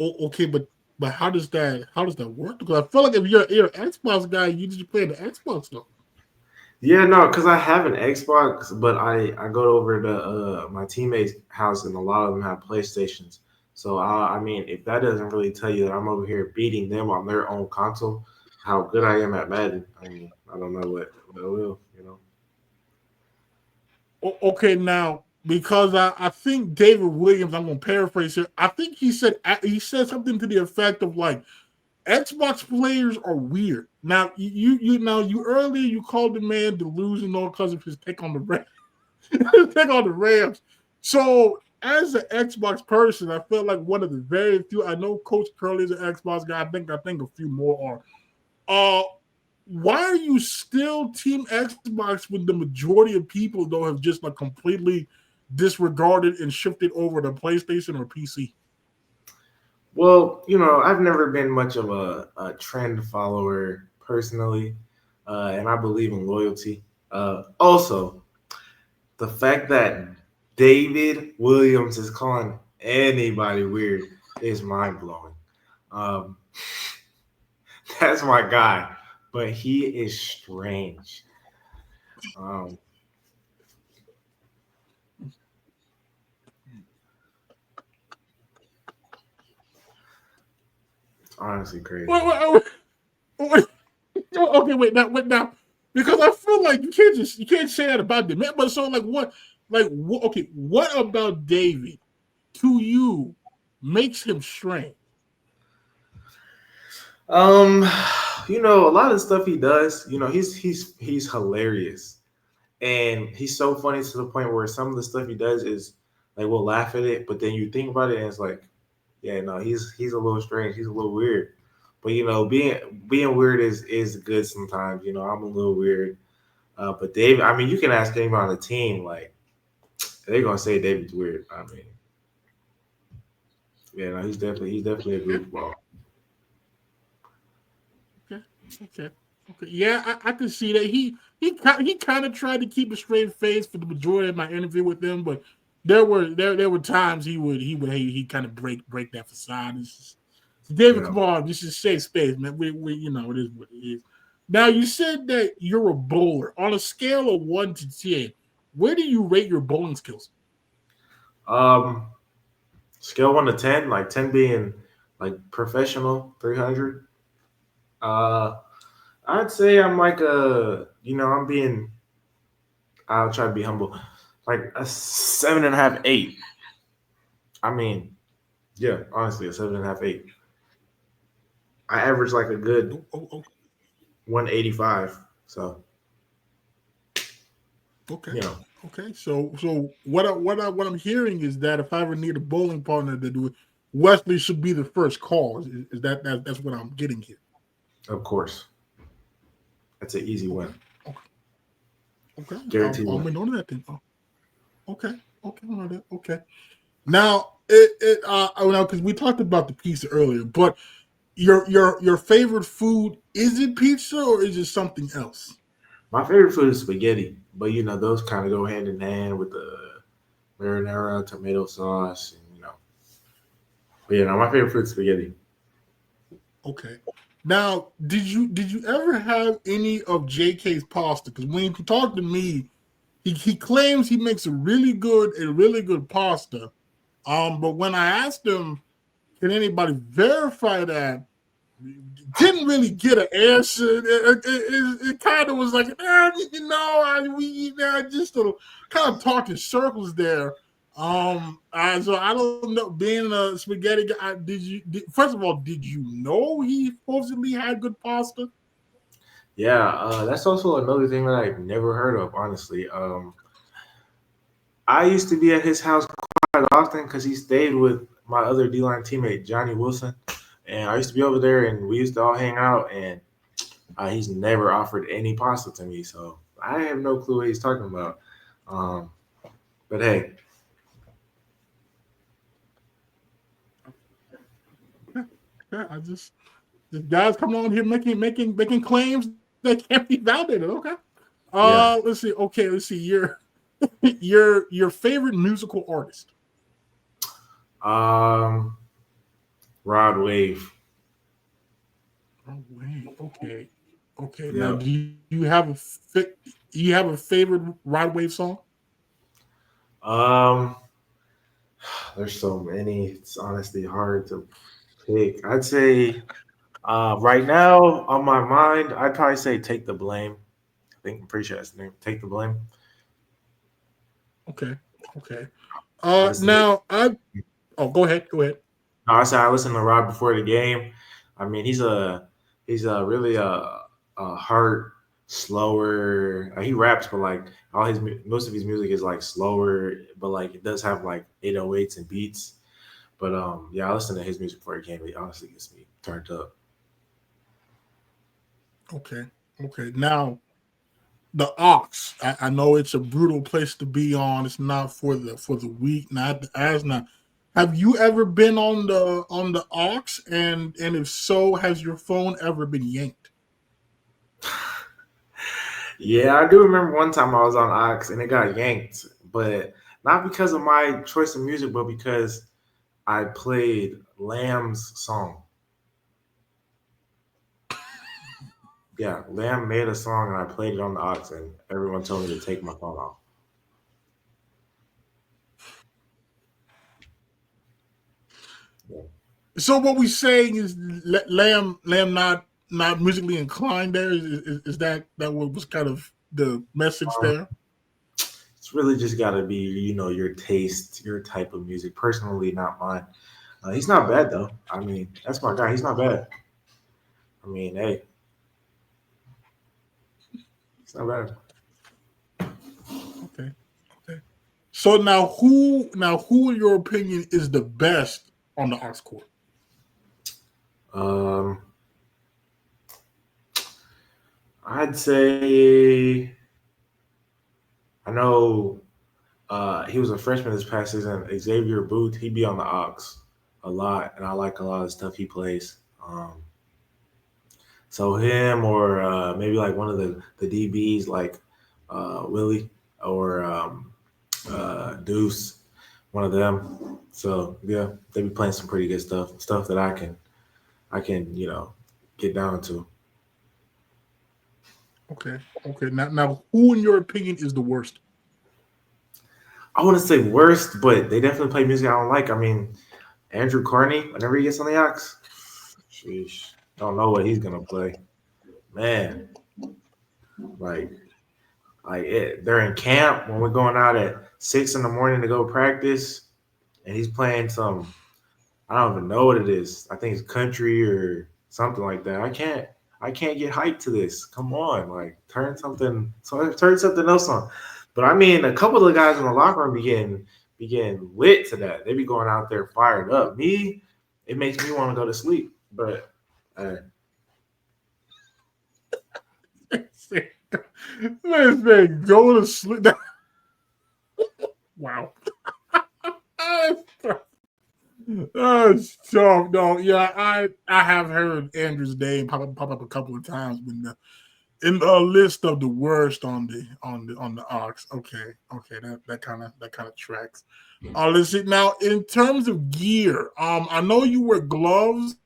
S1: Okay, but how does that work? Because I feel like if you're an Xbox guy, you just play the Xbox though.
S2: Yeah, no, because I have an Xbox, but I go over to my teammates' house, and a lot of them have PlayStations. So I mean, if that doesn't really tell you that I'm over here beating them on their own console, how good I am at Madden, I mean, I don't know what will.
S1: Okay, now because I think David Williams, I'm going to paraphrase here. I think he said something to the effect of like Xbox players are weird. Now you earlier you called the man delusional because of his take on the Rams. Take on the Rams. So as an Xbox person, I feel like one of the very few. I know Coach Curley is an Xbox guy. I think a few more are. Why are you still Team Xbox when the majority of people though have just like completely disregarded and shifted over to PlayStation or PC?
S2: Well, I've never been much of a trend follower personally, and I believe in loyalty. Also, the fact that David Williams is calling anybody weird is mind blowing. Um, that's my guy, but he is strange. Um, it's honestly crazy.
S1: Wait, wait, wait, okay, wait now, because I feel like you can't say that about them. But so like what? Okay, what about David to you makes him strange?
S2: Um, a lot of the stuff he does, he's hilarious. And he's so funny to the point where some of the stuff he does is like we'll laugh at it, but then you think about it and it's like, yeah, no, he's a little strange, he's a little weird. But being weird is good sometimes. I'm a little weird. But David, I mean, you can ask anybody on the team, like they're gonna say David's weird. I mean, yeah, no, he's definitely a goofball.
S1: Okay, okay, okay. Yeah, I can see that. He kind of tried to keep a straight face for the majority of my interview with him, but there were times he kind of break that facade. David,
S2: Yeah.
S1: come on, this is safe space, man. We it is what it is. Now you said that you're a bowler on a scale of 1 to 10. Where do you rate your bowling skills?
S2: Um, Scale 1 to 10, like 10 being like professional, 300. Uh, I'd say I'm like I'll try to be humble, like a 7.5, 8. I mean, yeah, honestly, a 7.5, 8. I average like a good
S1: Oh, oh, oh,
S2: 185. So,
S1: okay.
S2: you know,
S1: Okay, so what I'm hearing is that if I ever need a bowling partner to do it, Wesley should be the first call. Is that's what I'm getting here?
S2: of course, that's an easy
S1: Okay,
S2: win,
S1: okay, okay.
S2: guaranteed
S1: I'll
S2: win.
S1: make note of that thing. Oh, okay, okay, all right, okay. Now it because we talked about the pizza earlier, but your favorite food, is it pizza or is it something else?
S2: My favorite food is spaghetti, but those kind of go hand in hand with the marinara, tomato sauce, and. But yeah, no, my favorite food is spaghetti.
S1: Okay. Now, did you ever have any of JK's pasta? Because when he talked to me, he claims he makes a really good pasta. But when I asked him, can anybody verify that? Didn't really get an answer. It kind of was like, just kind of talking circles there. So I don't know. Being a spaghetti guy, first of all, did you know he supposedly had good pasta?
S2: Yeah, that's also another thing that I've never heard of, honestly. I used to be at his house quite often because he stayed with my other D line teammate, Johnny Wilson. And I used to be over there and we used to all hang out. And he's never offered any pasta to me. So I have no clue what he's talking about. Um, but hey,
S1: Yeah, yeah, this guy's coming on here making claims that can't be validated. Okay.
S2: yeah.
S1: Let's see. Okay, let's see. Your favorite musical artist.
S2: Um, Rod Wave.
S1: Oh wait. Okay. Okay. Now,
S2: Yep.
S1: do you have a favorite Rod Wave song?
S2: Um, there's so many. It's honestly hard to pick. I'd say right now on my mind, I'd probably say Take the Blame. I'm pretty sure that's the name. Take the Blame.
S1: Okay. Okay.
S2: I listened to
S1: Now I. Oh, go ahead. Go ahead.
S2: no, I said I listened to Rod before the game. I mean, he's a really a hard, slower. He raps, but like most of his music is like slower, but like it does have like 808s and beats. But yeah, I listened to his music before the game. It honestly gets me turned up.
S1: Okay. Okay. Now the Ox. I know it's a brutal place to be on. It's not for the weak. Not as not. Have you ever been on the Ox? And if so, has your phone ever been yanked?
S2: Yeah, I do remember one time I was on Ox and it got yanked, but not because of my choice of music, but because I played Lamb's song. Yeah, Lamb made a song and I played it on the Ox, and everyone told me to take my phone off. Yeah.
S1: So what we saying is Lamb not musically inclined. There is that what was kind of the message
S2: Um,
S1: there.
S2: it's really just got to be, your taste, your type of music. Personally, not mine. He's not bad though. I mean, that's my guy. He's not bad. I mean, hey, he's not bad.
S1: So now who in your opinion is the best on the Ox court?
S2: Um, I'd say I know he was a freshman this past season. Xavier Booth, he be on the Ox a lot, and I like a lot of the stuff he plays. So him or maybe like one of the DBs like Willie or Deuce, one of them. So yeah, they be playing some pretty good stuff that I can get down to.
S1: Okay. Now who in your opinion is the worst?
S2: I want to say worst, but they definitely play music I don't like. I mean, Andrew Carney, whenever he gets on the Ox, sheesh, don't know what he's gonna play. Man, like during camp when we're going out at 6 in the morning to go practice, and he's playing some. I don't even know what it is. I think it's country or something like that. I can't get hyped to this. Come on, like turn something else on. But I mean, a couple of the guys in the locker room begin lit to that. They be going out there fired up. Me, it makes me want to go to sleep. But
S1: Listen, go to sleep. Wow. That's tough. No, yeah, I have heard Andrew's name pop up a couple of times in the list of the worst on the Ox. Okay, that kind of tracks. Let's see. Now, in terms of gear, I know you wear gloves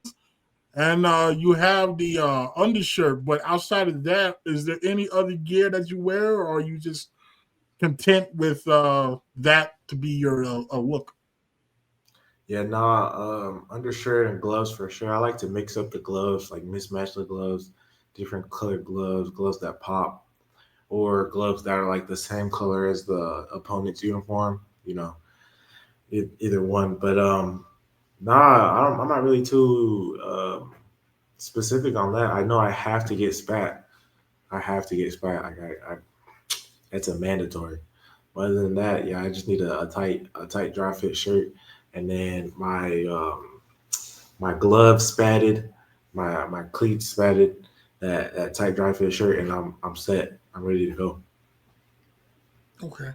S1: and you have the undershirt, but outside of that, is there any other gear that you wear, or are you just content with that to be your look?
S2: yeah, nah, undershirt and gloves for sure. I like to mix up the gloves, like mismatch the gloves, different colored gloves, gloves that pop, or gloves that are like the same color as the opponent's uniform. Either one. But nah, I'm not really too specific on that. I know I have to get spat. I have to get spat. It's a mandatory. But other than that, yeah, I just need a tight dry fit shirt, and then my gloves spatted, my cleats spatted, that tight dry fit shirt, and I'm set. I'm ready to go.
S1: Okay.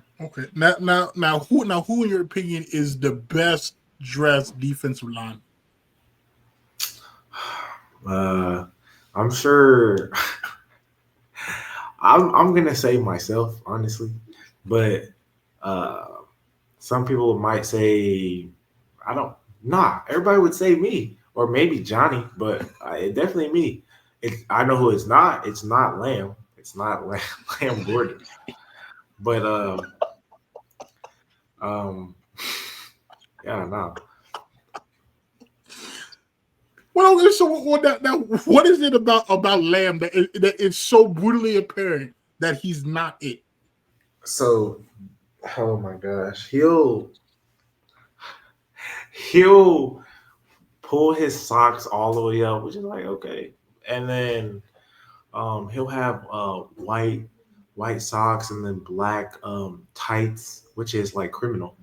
S1: Now, who in your opinion is the best dressed defensive line?
S2: Uh, I'm sure I'm gonna say myself honestly, but uh, some people might say I don't. Nah, everybody would say me or maybe Johnny, but definitely me. I know who it's not. It's not Lamb. It's not Lamb, Lamb Gordon. But um, yeah, no.
S1: Well, okay, so what is it about Lamb that it's so brutally apparent that he's not it?
S2: So, oh my gosh, he'll pull his socks all the way up, which is like okay, and then he'll have white socks and then black tights, which is like criminal,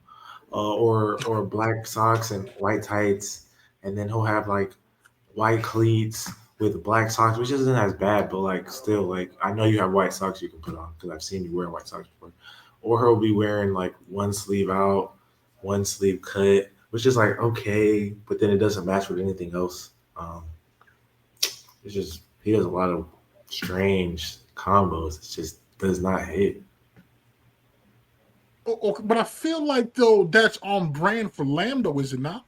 S2: or black socks and white tights, and then he'll have like white cleats with black socks, which isn't as bad, but like still like I know you have white socks you can put on because I've seen you wearing white socks before, or he'll be wearing like one sleeve out, one sleeve cut, which is like okay, but then it doesn't match with anything else. It's just he does a lot of strange combos. It just does not hit.
S1: Okay, but I feel like though that's on brand for Lamb, though, is it not?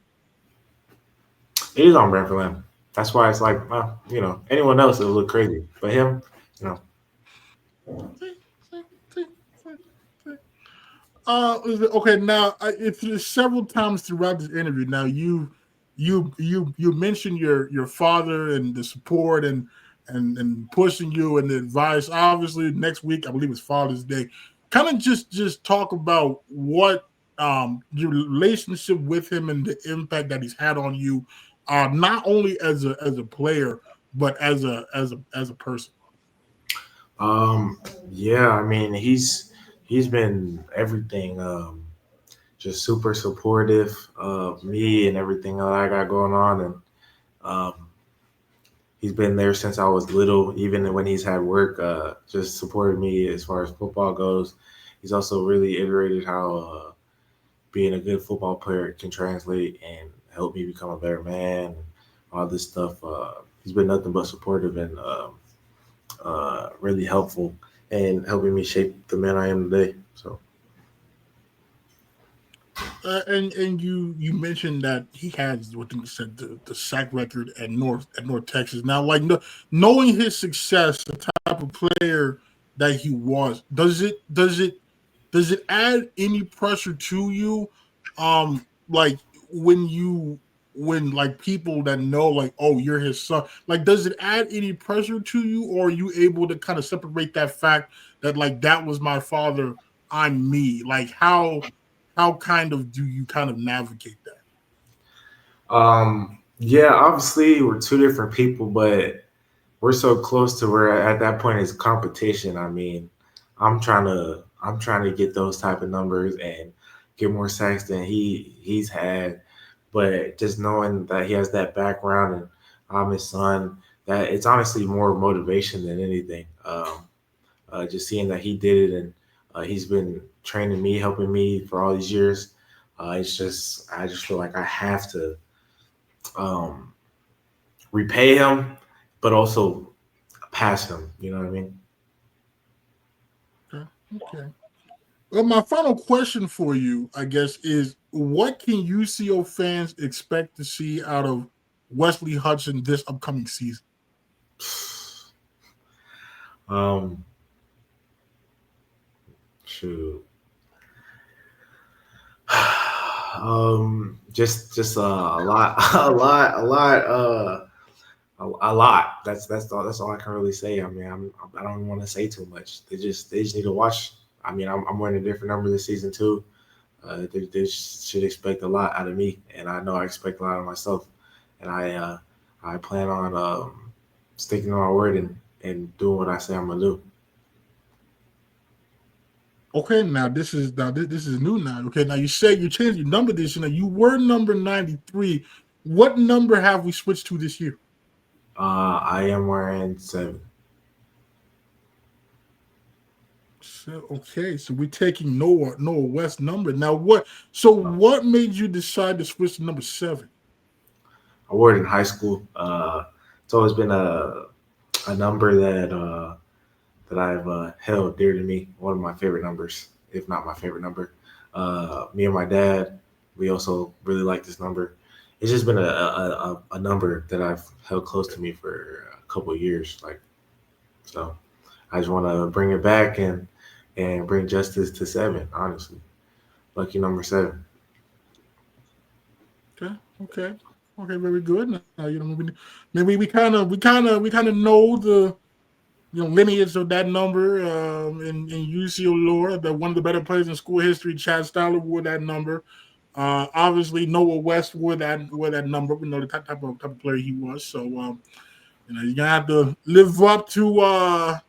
S2: It is on brand for him. That's why it's like, anyone else it would look crazy, but him, you know,
S1: See, see, see, see, see. Okay. Now, it's several times throughout this interview. Now, you mentioned your father and the support and pushing you and the advice. Obviously, next week I believe it's Father's Day. Kind of just talk about what your relationship with him and the impact that he's had on you, not only as a player but as a person.
S2: yeah. I mean, he's been everything. just super supportive of me and everything that I got going on, and um, he's been there since I was little, even when he's had work. Just supported me as far as football goes. He's also really iterated how being a good football player can translate and help me become a better man. All this stuff. He's been nothing but supportive and really helpful and helping me shape the man I am today. So.
S1: And you mentioned that he has what you said the sack record at North Texas. Now, like knowing his success, the type of player that he was, does it add any pressure to you? Like when like people that know like, oh, you're his son, like does it add any pressure to you, or are you able to kind of separate that fact that like that was my father, I'm me? Like how kind of do you kind of navigate that?
S2: Yeah, obviously we're two different people, but we're so close to where at that point it's competition. I mean, I'm trying to get those type of numbers and get more sacks than he's had. But just knowing that he has that background and I'm his son, that it's honestly more motivation than anything. Just seeing that he did it and he's been training me, helping me for all these years. I just feel like I have to um, repay him, but also pass him. You know what I mean?
S1: Okay. Okay. Well, my final question for you, I guess, is what can UCO fans expect to see out of Wesley Hudson this upcoming season?
S2: Um, shoot. Just a lot, a lot. That's all I can really say. I mean, I don't want to say too much. They just need to watch. I mean, I'm wearing a different number this season too. They should expect a lot out of me, and I know I expect a lot of myself. And I plan on sticking to my word and doing what I say I'm gonna do.
S1: Okay, now this is new now. Okay, now you said you changed your number this year. Now you were number 93. What number have we switched to this year?
S2: I am wearing 7.
S1: So, okay, so we're taking Noah West number. Now what what made you decide to switch to number 7?
S2: I wore it in high school. It's always been a number that I've held dear to me. One of my favorite numbers, if not my favorite number. Me and my dad, we also really like this number. It's just been a number that I've held close to me for a couple of years. Like so, I just want to bring it back and bring justice to 7. Honestly, lucky number 7.
S1: Okay, okay, okay, very good. Now maybe we kind of know the lineage of that number in UCO lore. That one of the better players in school history, Chad Styler, wore that number. Obviously, Noah West wore that number. We know the type of player he was. So you're gonna have to live up to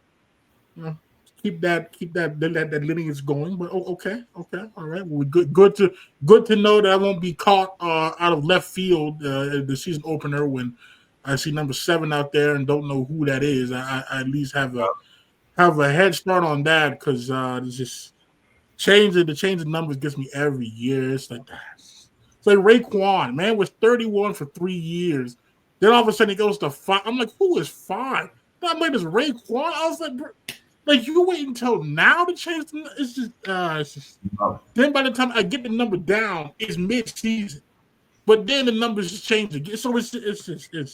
S1: you know, keep that lineage going. But okay, okay, all right. Well, good to know that I won't be caught out of left field the season opener when I see number 7 out there and don't know who that is. I at least have a head start on that because it's just change of numbers gets me every year. It's like Raekwon, man, was 31 for 3 years. Then all of a sudden he goes to 5. I'm like, who is 5? That man is Raekwon. I was like, bro, like you wait until now to change the. It's just. Then by the time I get the number down, it's mid-season. But then the numbers just change again. So it's okay.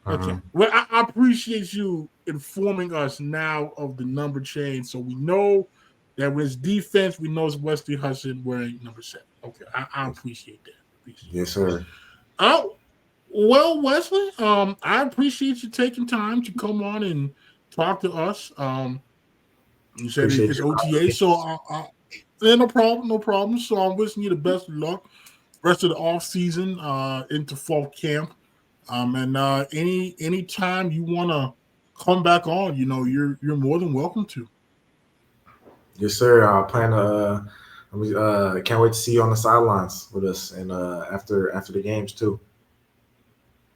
S2: Uh-huh.
S1: Well, I appreciate you informing us now of the number change, so we know that when it's defense, we know it's Wesley Hudson wearing number 7. Okay, I appreciate that. Appreciate
S2: Yes, sir.
S1: that. Oh, well, Wesley, I appreciate you taking time to come on and talk to us. You said
S2: Appreciate
S1: it's
S2: you.
S1: OTA, so yeah, no problem, no problem. So I'm wishing you the best of luck rest of the off season into fall camp. And any time you want to come back on, you're more than welcome to.
S2: Yes, sir. I plan to Can't wait to see you on the sidelines with us, and after the games too.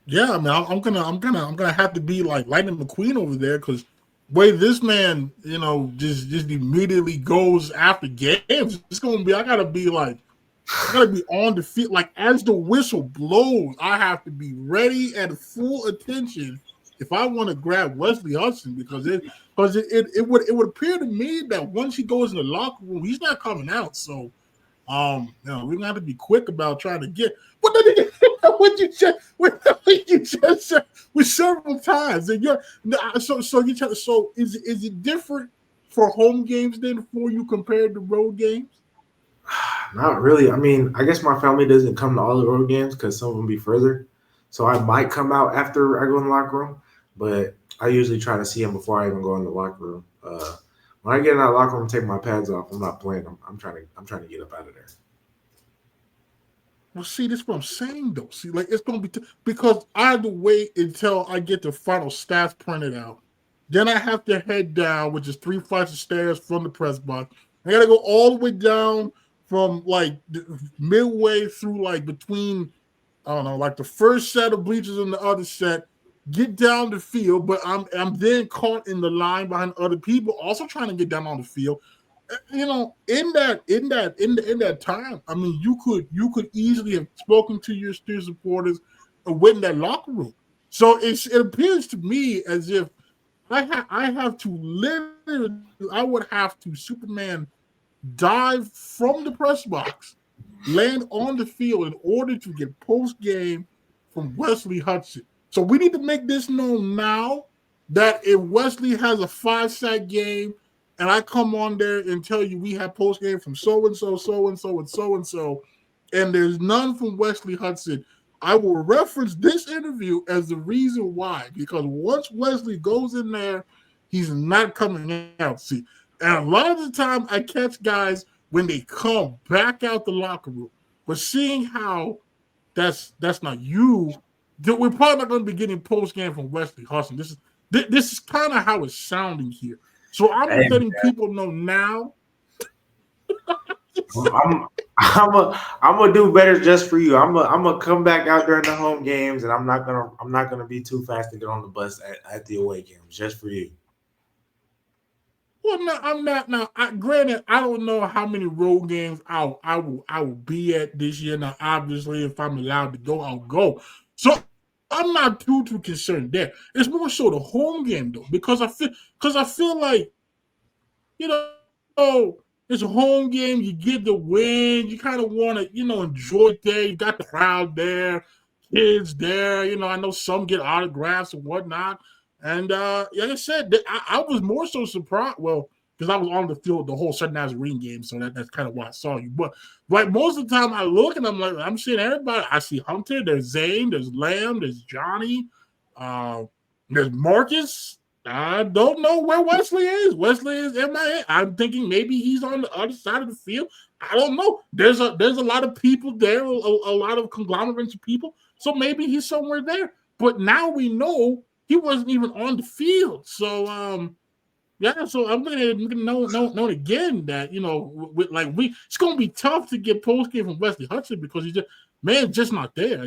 S1: Yeah, I mean, I'm gonna have to be like Lightning McQueen over there because way this man, just immediately goes after games. It's gonna be. I gotta be on the field. Like as the whistle blows, I have to be ready and full attention if I want to grab Wesley Hudson it would appear to me that once he goes in the locker room, he's not coming out. So we're gonna have to be quick about trying to get. What did you just said with several times? And you're so is it different for home games than for you compared to road games?
S2: Not really. I mean, I guess my family doesn't come to all the road games because some of them be further. So I might come out after I go in the locker room, but I usually try to see him before I even go in the locker room. When I get in that locker room, take my pads off. I'm not playing. I'm trying to get up out of there.
S1: Well, see, this is what I'm saying, though. See, like, it's going to be because I have to wait until I get the final stats printed out. Then I have to head down, which is 3 flights of stairs from the press box. I got to go all the way down from, like, midway through, like, between, I don't know, like the first set of bleachers and the other set, get down the field, but I'm then caught in the line behind other people also trying to get down on the field. In that time, I mean, you could easily have spoken to your student supporters and went in that locker room. So it appears to me as if I have to literally, I would have to Superman dive from the press box, land on the field in order to get post game from Wesley Hudson. So we need to make this known now that if Wesley has a 5-sack game and I come on there and tell you we have post game from so and so, so and so, and so and so, and there's none from Wesley Hudson, I will reference this interview as the reason why. Because once Wesley goes in there, he's not coming out. See, and a lot of the time I catch guys when they come back out the locker room, but seeing how that's not you, we're probably not going to be getting post game from Wesley Hudson. This is kind of how it's sounding here. So I'm letting people know now.
S2: I'm gonna do better just for you. I'm gonna come back out during the home games, and I'm not gonna be too fast to get on the bus at the away games just for you.
S1: Well, no, I'm not. Now, granted, I don't know how many road games I will be at this year. Now, obviously, if I'm allowed to go, I'll go. So I'm not too concerned there. It's more so the home game though, because I feel like it's a home game. You get the win. You kind of want to enjoy it there. You got the crowd there, kids there. I know some get autographs and whatnot. And like I said, I was more so surprised. Well, because I was on the field the whole Southern Nazarene game, so that's kind of why I saw you. But like most of the time, I look and I'm seeing everybody. I see Hunter, there's Zane, there's Lamb, there's Johnny, there's Marcus. I don't know where Wesley is. Wesley is MIA. I'm thinking maybe he's on the other side of the field. I don't know. There's a lot of people there, a lot of conglomerates of people. So maybe he's somewhere there. But now we know he wasn't even on the field. So so I'm gonna know again that it's gonna be tough to get post game from Wesley Hudson because he's just not there.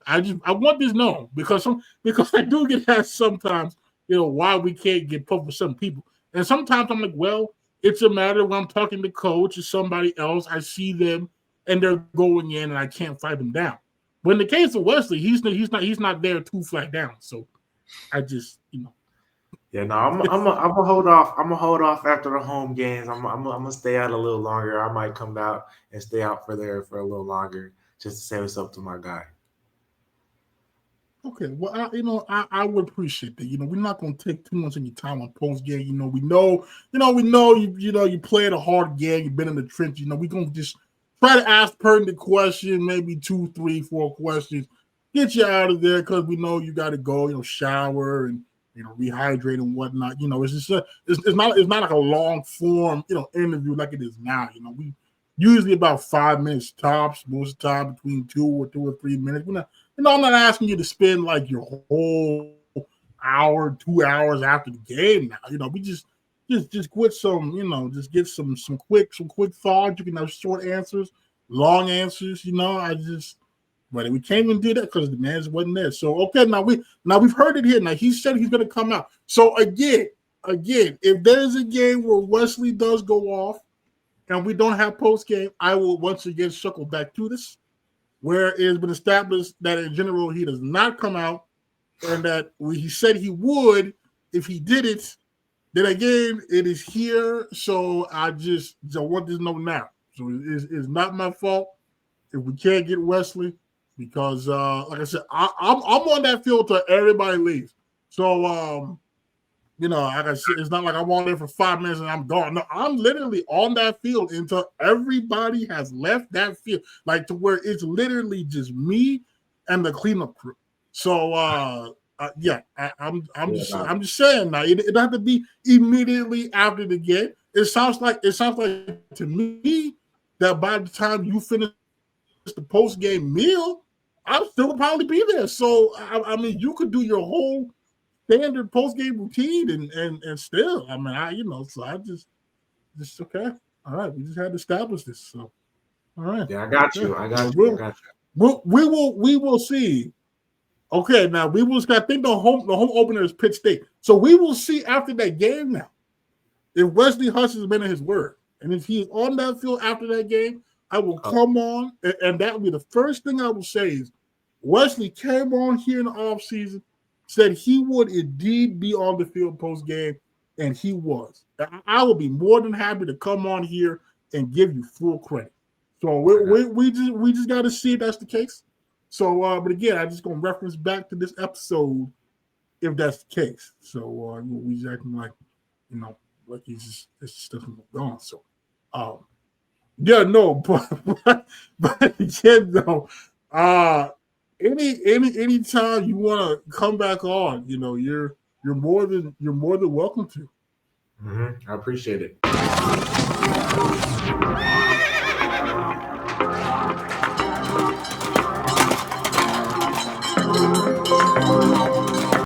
S1: I want this known because I do get asked sometimes, why we can't get pumped with some people. And sometimes I'm like, well, it's a matter when I'm talking to coach or somebody else, I see them and they're going in and I can't fight them down. But in the case of Wesley, he's not there 2 flat down. So I just,
S2: Yeah, no, I'm gonna hold off. I'm gonna hold off after the home games. I'm gonna stay out a little longer. I might come out and stay out for a little longer just to say what's up to my guy.
S1: Okay, well, I would appreciate that. We're not going to take too much of your time on post game. We know you played a hard game. You've been in the trench. We're going to just try to ask pertinent questions, maybe 2, 3, 4 questions, get you out of there because we know you got to go. Shower and rehydrate and whatnot. It's just it's not like a long form interview like it is now. We usually about 5 minutes tops most of the time, between 2 or 3 minutes. I'm not asking you to spend like your whole hour, 2 hours after the game now. We just just quit some, just get some quick thoughts. You can have short answers, long answers. But we can't even do that because the man wasn't there. So okay, now we've heard it here. Now he said he's going to come out. So again, if there's a game where Wesley does go off and we don't have post game, I will once again circle back to this, where it has been established that in general he does not come out, and that he said he would if he did it. Then again, it is here. So I want this to know now. So it's not my fault if we can't get Wesley, because like I said, I'm on that field till everybody leaves. So like I said, it's not like I'm on there for 5 minutes and I'm gone. No, I'm literally on that field until everybody has left that field, like to where it's literally just me and the cleanup crew. So I'm just saying now. It doesn't have to be immediately after the game. It sounds like to me that by the time you finish the post game meal, I'll still probably be there. So I mean, you could do your whole standard post game routine and still, so I just okay. All right, we just had to establish this. So all right,
S2: yeah, I got you.
S1: We will see. Okay, now we will. I think the home opener is Pitt State, so we will see after that game now if Wesley Hudson has been in his word, and if he is on that field after that game, I will come on, and that will be the first thing I will say is Wesley came on here in the offseason, said he would indeed be on the field post game, and he was. I will be more than happy to come on here and give you full credit. So we just got to see if that's the case. So, but again, I'm just gonna reference back to this episode if that's the case. So we just acting like, like it's just doesn't go on. So, any time you want to come back on, you're more than welcome to.
S2: I appreciate it.